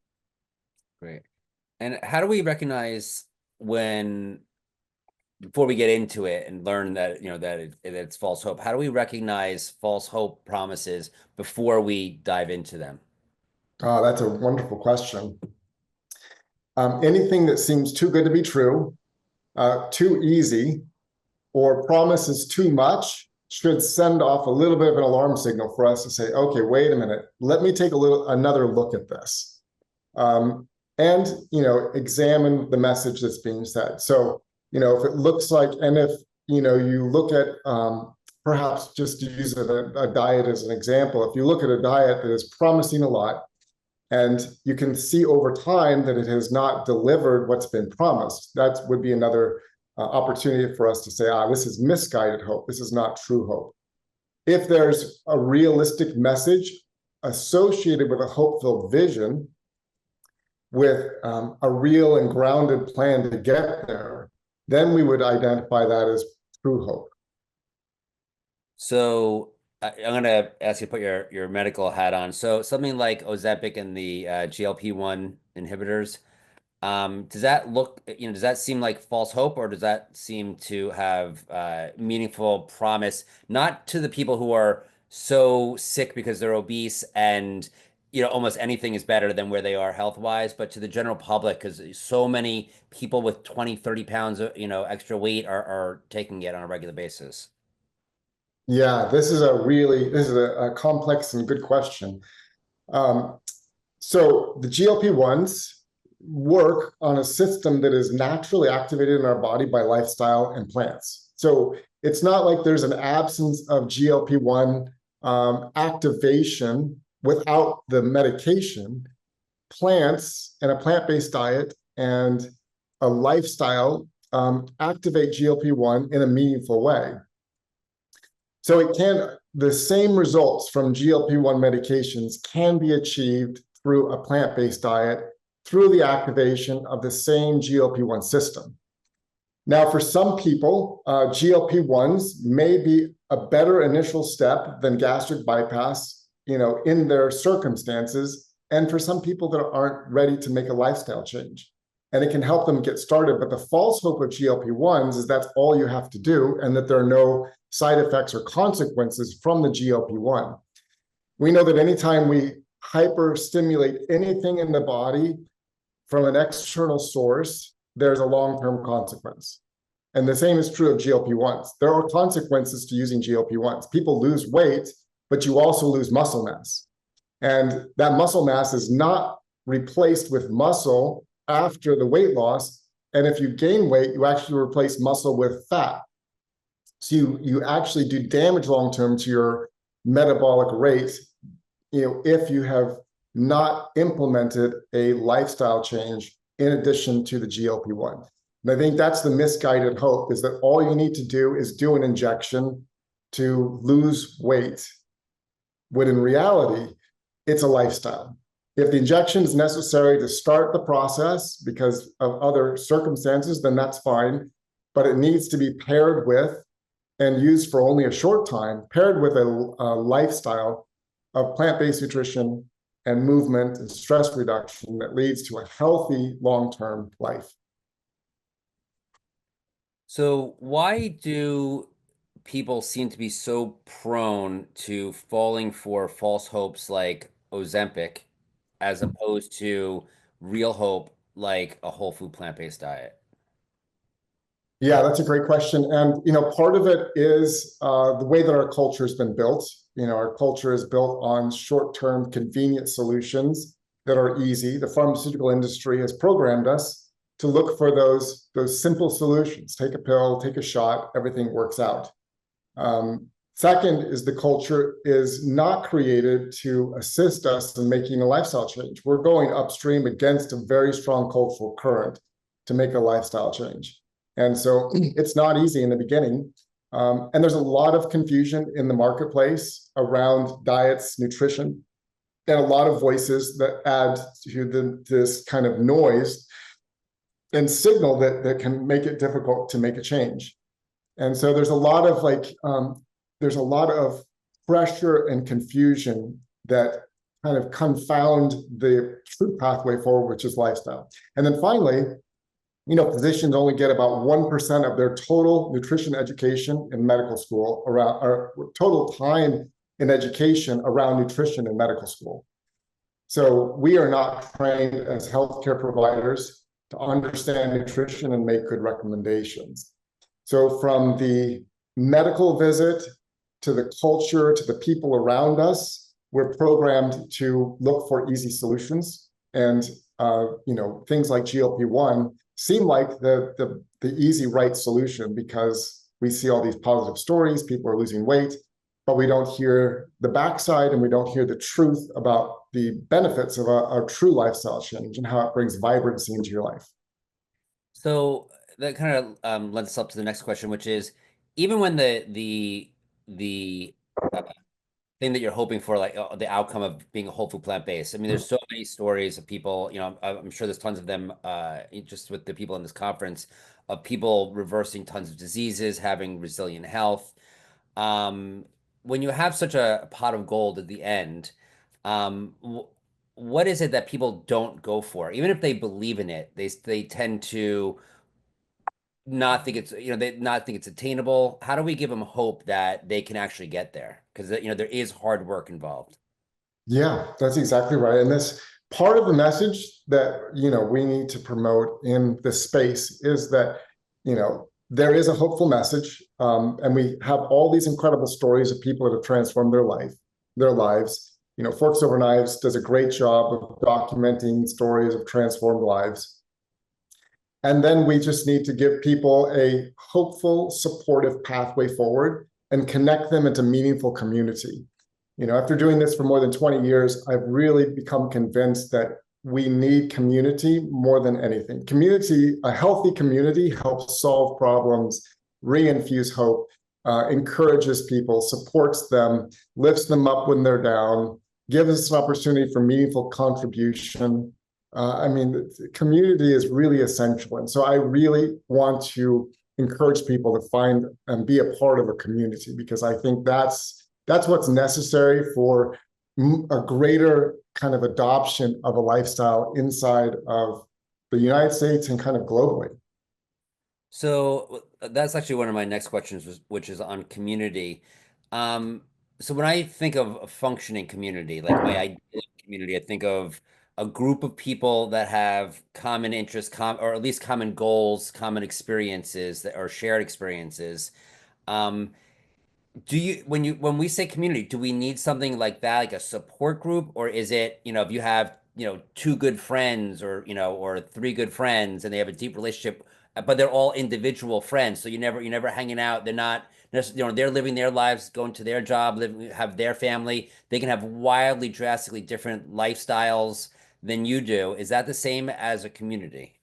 Great. And how do we recognize when, before we get into it and learn that, that it's false hope, how do we recognize false hope promises before we dive into them? Oh, that's a wonderful question. Anything that seems too good to be true, too easy, or promises too much should send off a little bit of an alarm signal for us to say, okay, wait a minute, let me take another look at this. And examine the message that's being said. So, if it looks like, and if, you look at, perhaps just to use a diet as an example, if you look at a diet that is promising a lot, and you can see over time that it has not delivered what's been promised, that would be another opportunity for us to say, this is misguided hope. This is not true hope. If there's a realistic message associated with a hope-filled vision, with a real and grounded plan to get there, then we would identify that as true hope. So I'm going to ask you to put your medical hat on. So something like Ozempic and the GLP-1 inhibitors, does that look, does that seem like false hope, or does that seem to have meaningful promise, not to the people who are so sick because they're obese and almost anything is better than where they are health-wise, but to the general public, because so many people with 20, 30 pounds of, extra weight are taking it on a regular basis? Yeah, this is a complex and good question. So the GLP-1s work on a system that is naturally activated in our body by lifestyle and plants. So it's not like there's an absence of GLP-1 activation without the medication. Plants and a plant-based diet and a lifestyle activate GLP-1 in a meaningful way. So the same results from GLP-1 medications can be achieved through a plant-based diet through the activation of the same GLP-1 system. Now, for some people, GLP-1s may be a better initial step than gastric bypass, in their circumstances, and for some people that aren't ready to make a lifestyle change. And it can help them get started. But the false hope of GLP-1s is that's all you have to do, and that there are no side effects or consequences from the GLP-1. We know that anytime we hyper-stimulate anything in the body from an external source, there's a long-term consequence. And the same is true of GLP-1s. There are consequences to using GLP-1s. People lose weight, but you also lose muscle mass. And that muscle mass is not replaced with muscle after the weight loss. And if you gain weight, you actually replace muscle with fat. So you actually do damage long-term to your metabolic rate, if you have not implemented a lifestyle change in addition to the GLP-1. And I think that's the misguided hope, is that all you need to do is do an injection to lose weight, when in reality, it's a lifestyle. If the injection is necessary to start the process because of other circumstances, then that's fine, but it needs to be paired with and used for only a short time, paired with a lifestyle of plant-based nutrition and movement and stress reduction that leads to a healthy long-term life. So why do people seem to be so prone to falling for false hopes like Ozempic, as opposed to real hope like a whole food plant-based diet? Yeah, that's a great question. And, part of it is the way that our culture has been built. Our culture is built on short-term convenient solutions that are easy. The pharmaceutical industry has programmed us to look for those simple solutions. Take a pill, take a shot, everything works out. Second is the culture is not created to assist us in making a lifestyle change. We're going upstream against a very strong cultural current to make a lifestyle change. And so it's not easy in the beginning. And there's a lot of confusion in the marketplace around diets, nutrition, and a lot of voices that add to this kind of noise and signal that can make it difficult to make a change. And so there's a lot of pressure and confusion that kind of confound the true pathway forward, which is lifestyle. And then finally, physicians only get about 1% of their total nutrition education in medical school, around or total time in education around nutrition in medical school. So we are not trained as healthcare providers to understand nutrition and make good recommendations. So from the medical visit to the culture, to the people around us, we're programmed to look for easy solutions. And, things like GLP-1 seem like the easy, right solution because we see all these positive stories, people are losing weight, but we don't hear the backside and we don't hear the truth about the benefits of a true lifestyle change and how it brings vibrancy into your life. So that kind of lends us up to the next question, which is, even when the thing that you're hoping for, like the outcome of being a whole food plant-based. I mean, there's so many stories of people, I'm sure there's tons of them just with the people in this conference, of people reversing tons of diseases, having resilient health. When you have such a pot of gold at the end, um, what is it that people don't go for? Even if they believe in it, they tend to not think it's they not think it's attainable. How do we give them hope that they can actually get there? Because there is hard work involved. Yeah, that's exactly right. And this part of the message that we need to promote in this space is that there is a hopeful message, and we have all these incredible stories of people that have transformed their lives. Forks Over Knives does a great job of documenting stories of transformed lives. And then we just need to give people a hopeful, supportive pathway forward and connect them into meaningful community. After doing this for more than 20 years, I've really become convinced that we need community more than anything. Community, a healthy community, helps solve problems, reinfuse hope, encourages people, supports them, lifts them up when they're down, gives us an opportunity for meaningful contribution. Community is really essential. And so I really want to encourage people to find and be a part of a community, because I think that's what's necessary for a greater kind of adoption of a lifestyle inside of the United States and kind of globally. So that's actually one of my next questions, which is on community. So when I think of a functioning community, like my ideal community, I think of a group of people that have common interests, or at least common goals, common experiences that are shared experiences. Um, when we say community, do we need something like that, like a support group, or is it, if you have, two good friends, or or three good friends, and they have a deep relationship, but they're all individual friends, so you're never hanging out. They're not, they're living their lives, going to their job, have their family. They can have wildly, drastically different lifestyles than you do. Is that the same as a community?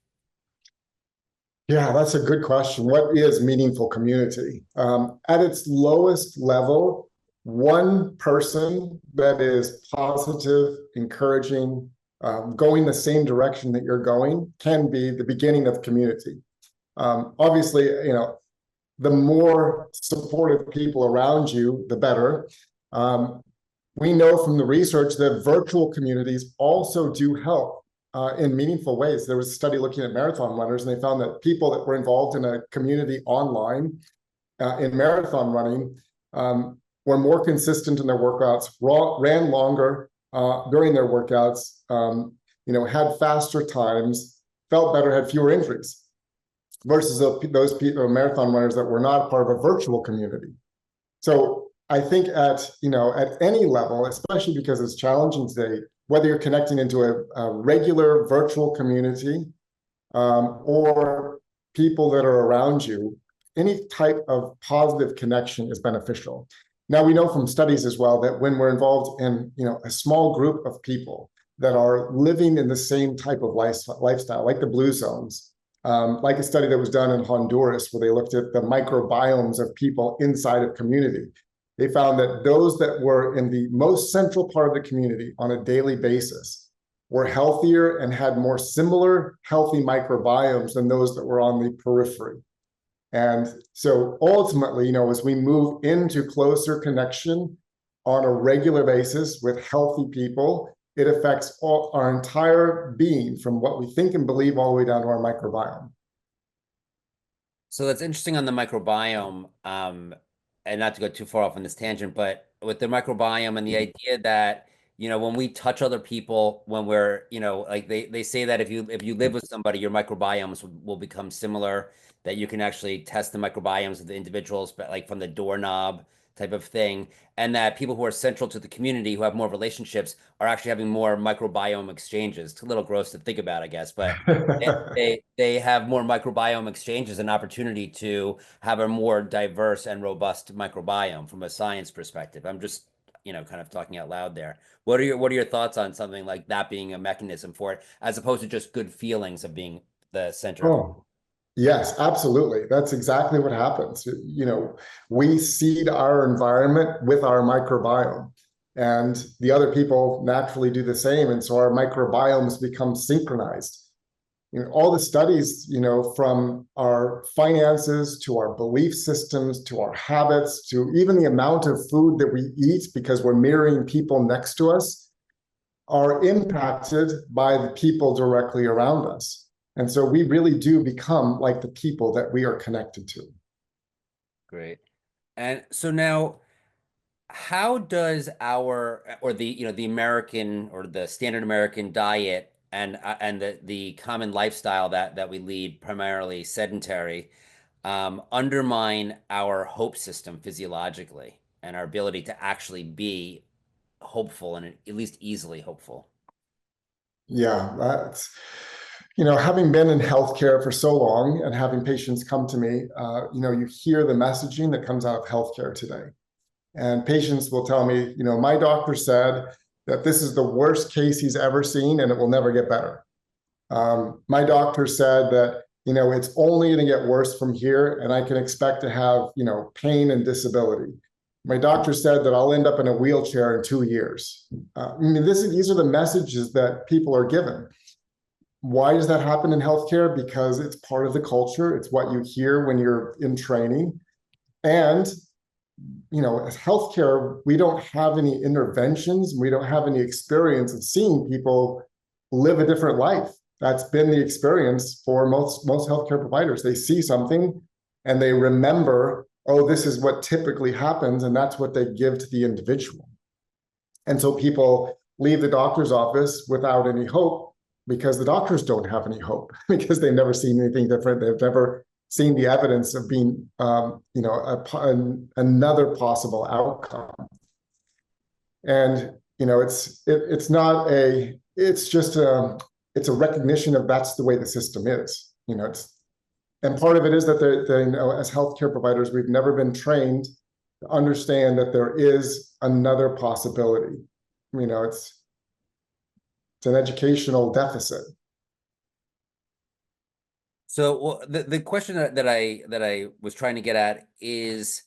Yeah, that's a good question. What is meaningful community? At its lowest level, one person that is positive, encouraging, going the same direction that you're going can be the beginning of community. Obviously, the more supportive people around you, the better. We know from the research that virtual communities also do help in meaningful ways. There was a study looking at marathon runners, and they found that people that were involved in a community online in marathon running were more consistent in their workouts, ran longer during their workouts, had faster times, felt better, had fewer injuries, versus those people, marathon runners that were not part of a virtual community. So I think at any level, especially because it's challenging today, whether you're connecting into a regular virtual community or people that are around you, any type of positive connection is beneficial. Now, we know from studies as well that when we're involved in a small group of people that are living in the same type of lifestyle, like the blue zones, like a study that was done in Honduras where they looked at the microbiomes of people inside of community. They found that those that were in the most central part of the community on a daily basis were healthier and had more similar healthy microbiomes than those that were on the periphery. And so ultimately, as we move into closer connection on a regular basis with healthy people, it affects our entire being, from what we think and believe all the way down to our microbiome. So that's interesting on the microbiome, and not to go too far off on this tangent, but with the microbiome and the idea that, when we touch other people, when we're, like they say that if you live with somebody, your microbiomes will become similar, that you can actually test the microbiomes of the individuals, but like from the doorknob type of thing, and that people who are central to the community, who have more relationships, are actually having more microbiome exchanges. It's a little gross to think about, I guess, but they have more microbiome exchanges, an opportunity to have a more diverse and robust microbiome from a science perspective. I'm just, kind of talking out loud there. What are your thoughts on something like that being a mechanism for it, as opposed to just good feelings of being the center of it? Oh, yes, absolutely. That's exactly what happens. We seed our environment with our microbiome, and the other people naturally do the same. And so our microbiomes become synchronized. All the studies, from our finances to our belief systems to our habits to even the amount of food that we eat because we're mirroring people next to us, are impacted by the people directly around us. And so we really do become like the people that we are connected to. Great. And so now, how does the American or the standard American diet and the common lifestyle that we lead, primarily sedentary, undermine our hope system physiologically and our ability to actually be hopeful and at least easily hopeful? Yeah, that's, having been in healthcare for so long and having patients come to me, you hear the messaging that comes out of healthcare today. And patients will tell me, my doctor said that this is the worst case he's ever seen and it will never get better. My doctor said that, it's only going to get worse from here and I can expect to have, pain and disability. My doctor said that I'll end up in a wheelchair in 2 years. These are the messages that people are given. Why does that happen in healthcare? Because it's part of the culture. It's what you hear when you're in training. And, as healthcare, we don't have any interventions. We don't have any experience of seeing people live a different life. That's been the experience for most healthcare providers. They see something and they remember, oh, this is what typically happens, and that's what they give to the individual. And so people leave the doctor's office without any hope because the doctors don't have any hope because they've never seen anything different. They've never seen the evidence of being, another possible outcome. And it's a recognition of that's the way the system is. And part of it is that as healthcare providers, we've never been trained to understand that there is another possibility. It's an educational deficit. So, the question that I was trying to get at is,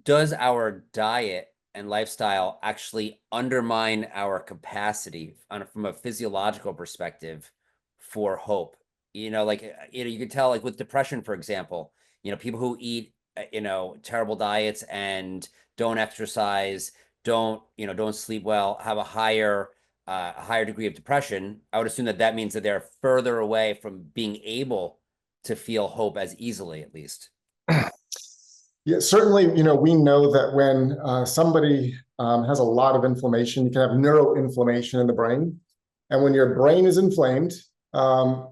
does our diet and lifestyle actually undermine our capacity from a physiological perspective for hope? You can tell, like with depression, for example, people who eat, terrible diets and don't exercise, don't sleep well, have a higher degree of depression. I would assume that means that they're further away from being able to feel hope as easily, at least. Yeah, certainly, we know that when somebody has a lot of inflammation, you can have neuroinflammation in the brain. And when your brain is inflamed,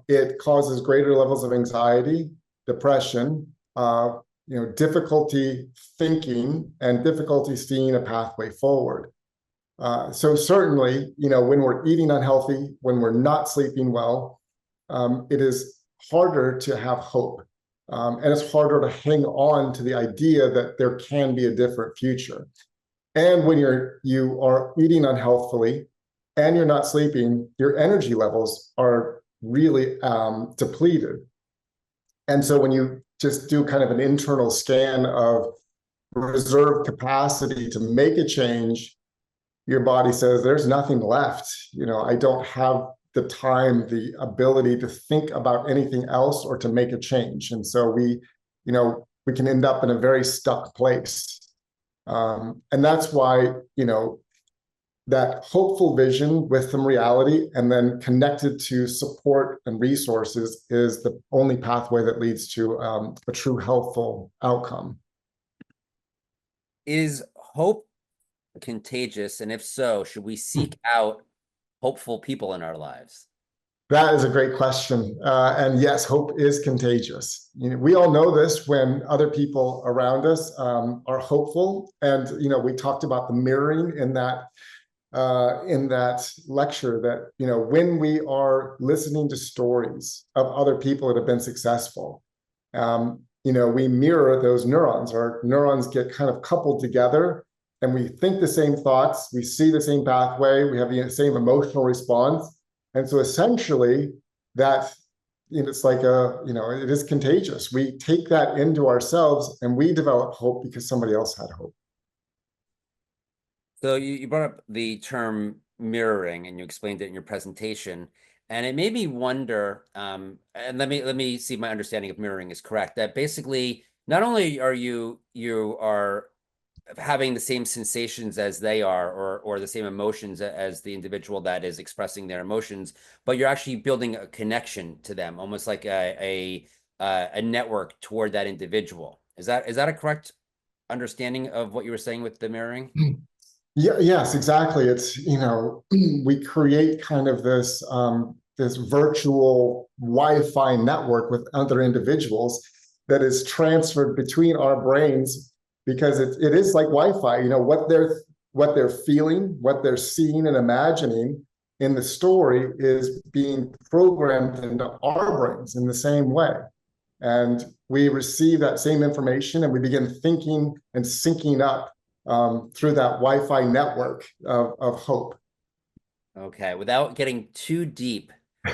it causes greater levels of anxiety, depression, difficulty thinking, and difficulty seeing a pathway forward. So certainly, when we're eating unhealthy, when we're not sleeping well, it is harder to have hope. And it's harder to hang on to the idea that there can be a different future. And when you are eating unhealthily and you're not sleeping, your energy levels are really depleted. And so when you just do kind of an internal scan of reserve capacity to make a change, your body says, there's nothing left. I don't have the time, the ability to think about anything else or to make a change. And so we can end up in a very stuck place. And that's why, that hopeful vision with some reality and then connected to support and resources is the only pathway that leads to a true healthful outcome. Is hope contagious? And if so, should we seek out hopeful people in our lives? That is a great question. And yes, hope is contagious. We all know this when other people around us are hopeful. And, we talked about the mirroring in that lecture that, when we are listening to stories of other people that have been successful, we mirror those neurons. Our neurons get kind of coupled together and we think the same thoughts, we see the same pathway, we have the same emotional response. And so essentially that, it's like it is contagious. We take that into ourselves and we develop hope because somebody else had hope. So you brought up the term mirroring and you explained it in your presentation. And it made me wonder, and let me see if my understanding of mirroring is correct, that basically not only are you are having the same sensations as they are, or the same emotions as the individual that is expressing their emotions, but you're actually building a connection to them, almost like a network toward that individual. Is that a correct understanding of what you were saying with the mirroring? Yeah, yes, exactly. It's, we create kind of this virtual Wi-Fi network with other individuals that is transferred between our brains, because it is like Wi-Fi. What they're feeling, what they're seeing and imagining in the story is being programmed into our brains in the same way. And we receive that same information and we begin thinking and syncing up through that Wi-Fi network of hope. Okay, without getting too deep, We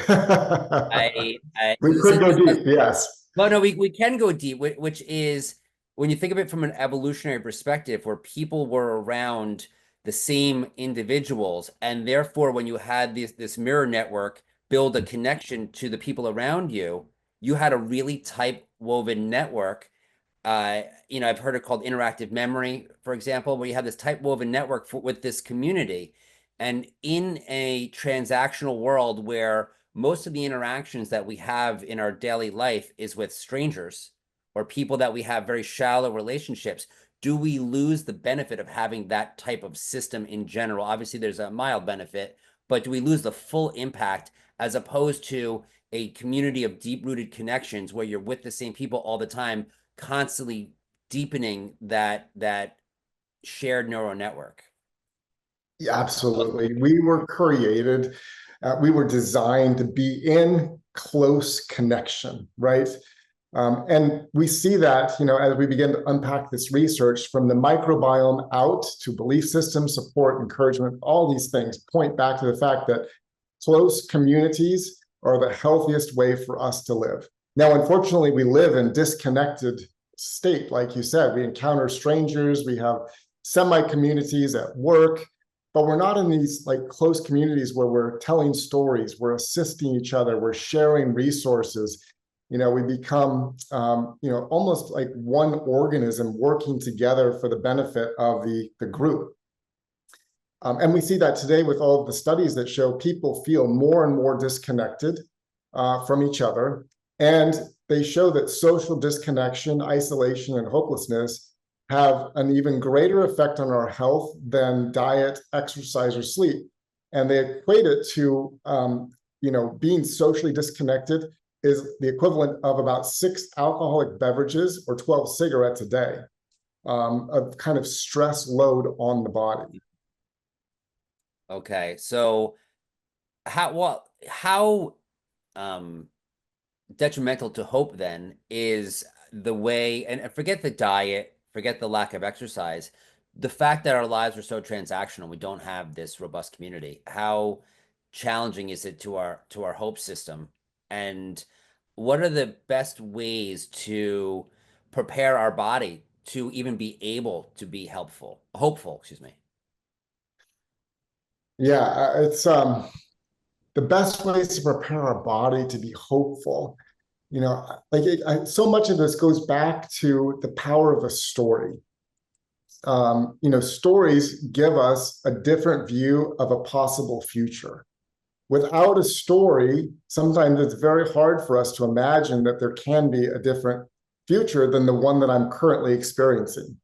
could go deep, yes. Well, no, we can go deep, which is when you think of it from an evolutionary perspective, where people were around the same individuals, and therefore when you had this mirror network build a connection to the people around you, you had a really tight woven network. I've heard it called interactive memory, for example, where you have this tight woven network with this community. And in a transactional world where most of the interactions that we have in our daily life is with strangers or people that we have very shallow relationships, do we lose the benefit of having that type of system in general? Obviously, there's a mild benefit, but do we lose the full impact as opposed to a community of deep-rooted connections where you're with the same people all the time, constantly deepening that shared neural network? Yeah, absolutely. We were created, we were designed to be in close connection, right? And we see that, as we begin to unpack this research from the microbiome out to belief system, support, encouragement, all these things point back to the fact that close communities are the healthiest way for us to live. Now, unfortunately, we live in disconnected state. Like you said, we encounter strangers, we have semi-communities at work, but we're not in these like close communities where we're telling stories, we're assisting each other, we're sharing resources. We become, almost like one organism working together for the benefit of the group. And we see that today with all of the studies that show people feel more and more disconnected from each other. And they show that social disconnection, isolation, and hopelessness have an even greater effect on our health than diet, exercise, or sleep. And they equate it to, being socially disconnected is the equivalent of about 6 alcoholic beverages or 12 cigarettes a day, of kind of stress load on the body. Okay, so how detrimental to hope then is the way, and forget the diet, forget the lack of exercise, the fact that our lives are so transactional, we don't have this robust community. How challenging is it to our hope system? And what are the best ways to prepare our body to even be able to be hopeful, excuse me? Yeah, it's the best ways to prepare our body to be hopeful. So much of this goes back to the power of a story. Stories give us a different view of a possible future. Without a story, sometimes it's very hard for us to imagine that there can be a different future than the one that I'm currently experiencing.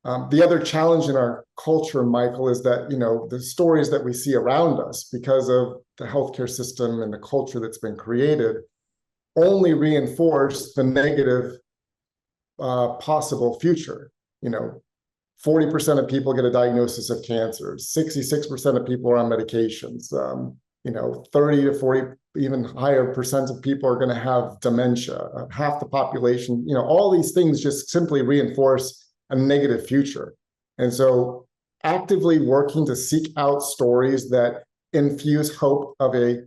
The other challenge in our culture, Michael, is that, the stories that we see around us, because of the healthcare system and the culture that's been created, only reinforce the negative possible future. 40% of people get a diagnosis of cancer, 66% of people are on medications, 30 to 40, even higher percent of people are going to have dementia, half the population, all these things just simply reinforce a negative future. And so actively working to seek out stories that infuse hope of a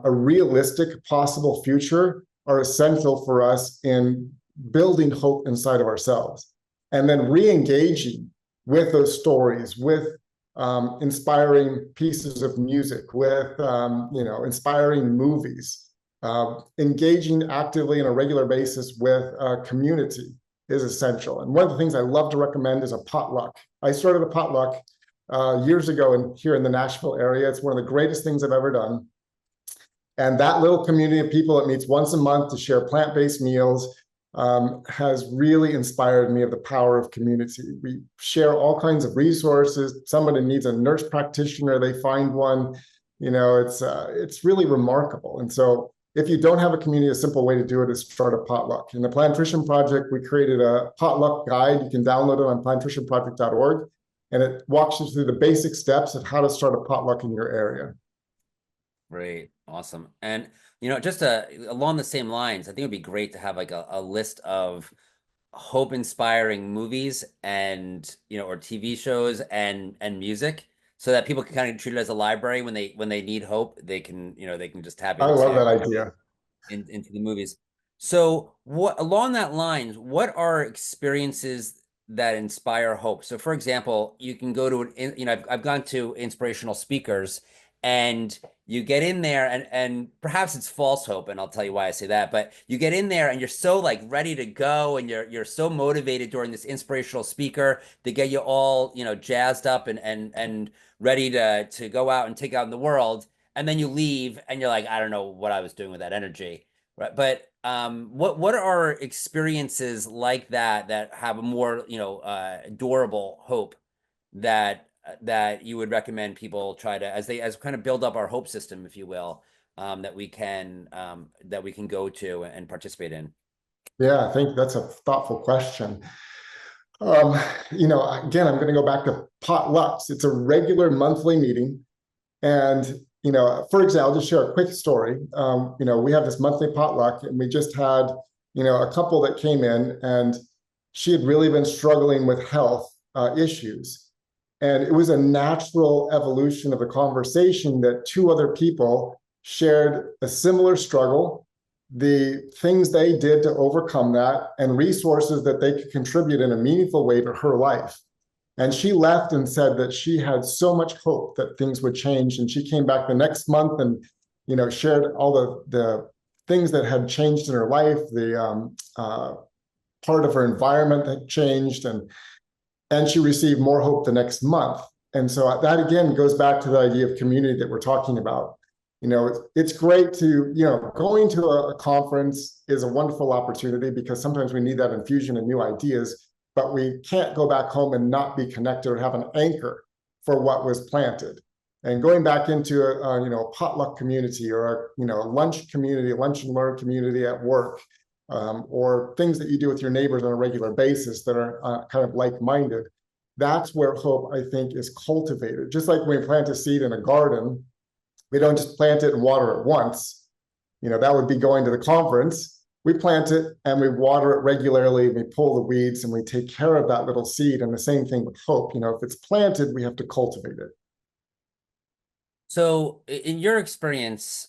realistic possible future are essential for us in building hope inside of ourselves. And then re-engaging with those stories, with inspiring pieces of music, with inspiring movies, engaging actively on a regular basis with a community is essential. And one of the things I love to recommend is a potluck. I started a potluck years ago here in the Nashville area. It's one of the greatest things I've ever done. And that little community of people that meets once a month to share plant-based meals has really inspired me of the power of community. We share all kinds of resources. Somebody needs a nurse practitioner, they find one. It's really remarkable. And so if you don't have a community, a simple way to do it is start a potluck. In the Plant Nutrition Project, we created a potluck guide. You can download it on plantnutritionproject.org, and it walks you through the basic steps of how to start a potluck in your area. Great. Awesome. And, just along the same lines, I think it'd be great to have like a list of hope inspiring movies and, or TV shows and music, so that people can kind of treat it as a library when they need hope, they can just tap I into love that idea. into the movies. So along that lines, what are experiences that inspire hope? So for example, you can go to I've gone to inspirational speakers, and you get in there and perhaps it's false hope, and I'll tell you why I say that, but you get in there and you're so like ready to go, and you're so motivated during this inspirational speaker to get you all, jazzed up and ready to go out and take out in the world. And then you leave and you're like, I don't know what I was doing with that energy. Right. But what are experiences like that have a more, durable hope that you would recommend people try to, as kind of build up our hope system, if you will, that we can go to and participate in? Yeah, I think that's a thoughtful question. Again, I'm going to go back to Potlucks. It's a regular monthly meeting. And, for example, I'll just share a quick story. We have this monthly potluck, and we just had, a couple that came in, and she had really been struggling with health issues. And it was a natural evolution of a conversation that 2 other people shared a similar struggle, the things they did to overcome that, and resources that they could contribute in a meaningful way to her life. And she left and said that she had so much hope that things would change. And she came back the next month and, shared all the things that had changed in her life, the part of her environment that changed, and she received more hope the next month. And so that again goes back to the idea of community that we're talking about. It's great to, going to a conference is a wonderful opportunity, because sometimes we need that infusion of new ideas. but we can't go back home and not be connected or have an anchor for what was planted. And going back into a potluck community or a lunch community, lunch and learn community at work, or things that you do with your neighbors on a regular basis that are kind of like-minded. That's where hope, I think, is cultivated. Just like when we plant a seed in a garden, we don't just plant it and water it once. That would be going to the conference. We plant it and we water it regularly, and we pull the weeds and we take care of that little seed. And the same thing with hope. If it's planted, we have to cultivate it. So in your experience,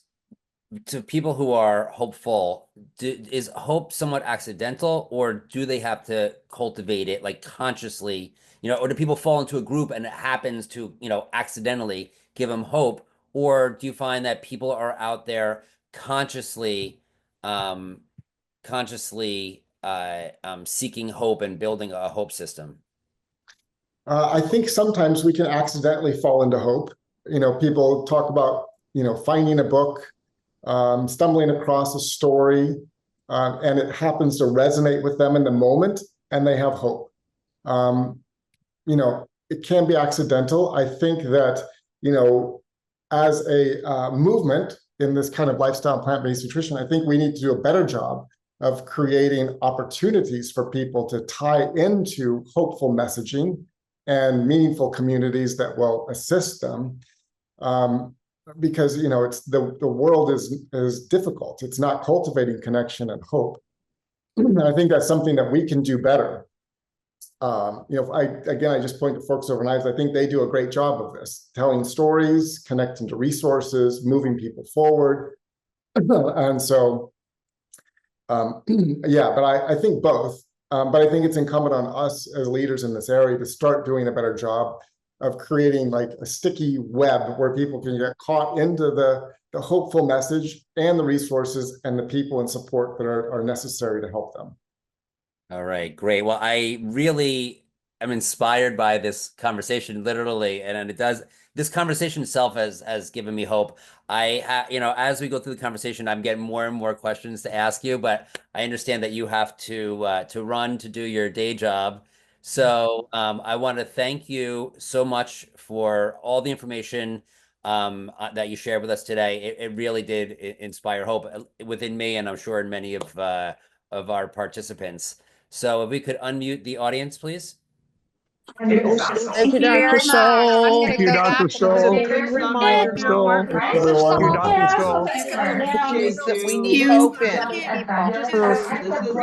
to people who are hopeful, is hope somewhat accidental, or do they have to cultivate it like consciously, or do people fall into a group and it happens to, accidentally give them hope? Or do you find that people are out there consciously seeking hope and building a hope system? I think sometimes we can accidentally fall into hope. People talk about, finding a book, stumbling across a story, and it happens to resonate with them in the moment, and they have hope. It can be accidental. I think that, as a movement in this kind of lifestyle plant-based nutrition, I think we need to do a better job of creating opportunities for people to tie into hopeful messaging and meaningful communities that will assist them. Because it's the world is difficult. It's not cultivating connection and hope. And I think that's something that we can do better. I just point to Forks Over Knives. I think they do a great job of this, telling stories, connecting to resources, moving people forward. And so, but I think both. But I think it's incumbent on us as leaders in this area to start doing a better job of creating like a sticky web where people can get caught into the hopeful message and the resources and the people and support that are necessary to help them. All right, great. Well, I really am inspired by this conversation, literally, and this conversation itself has given me hope. As we go through the conversation, I'm getting more and more questions to ask you, but I understand that you have to run to do your day job. So I want to thank you so much for all the information that you shared with us today. It really did inspire hope within me, and I'm sure in many of our participants. So if we could unmute the audience, please. Thank you, Dr. Stoll. Thank you, Dr. Stoll. Good reminder. Thank you, Dr. Stoll. We need hope in people.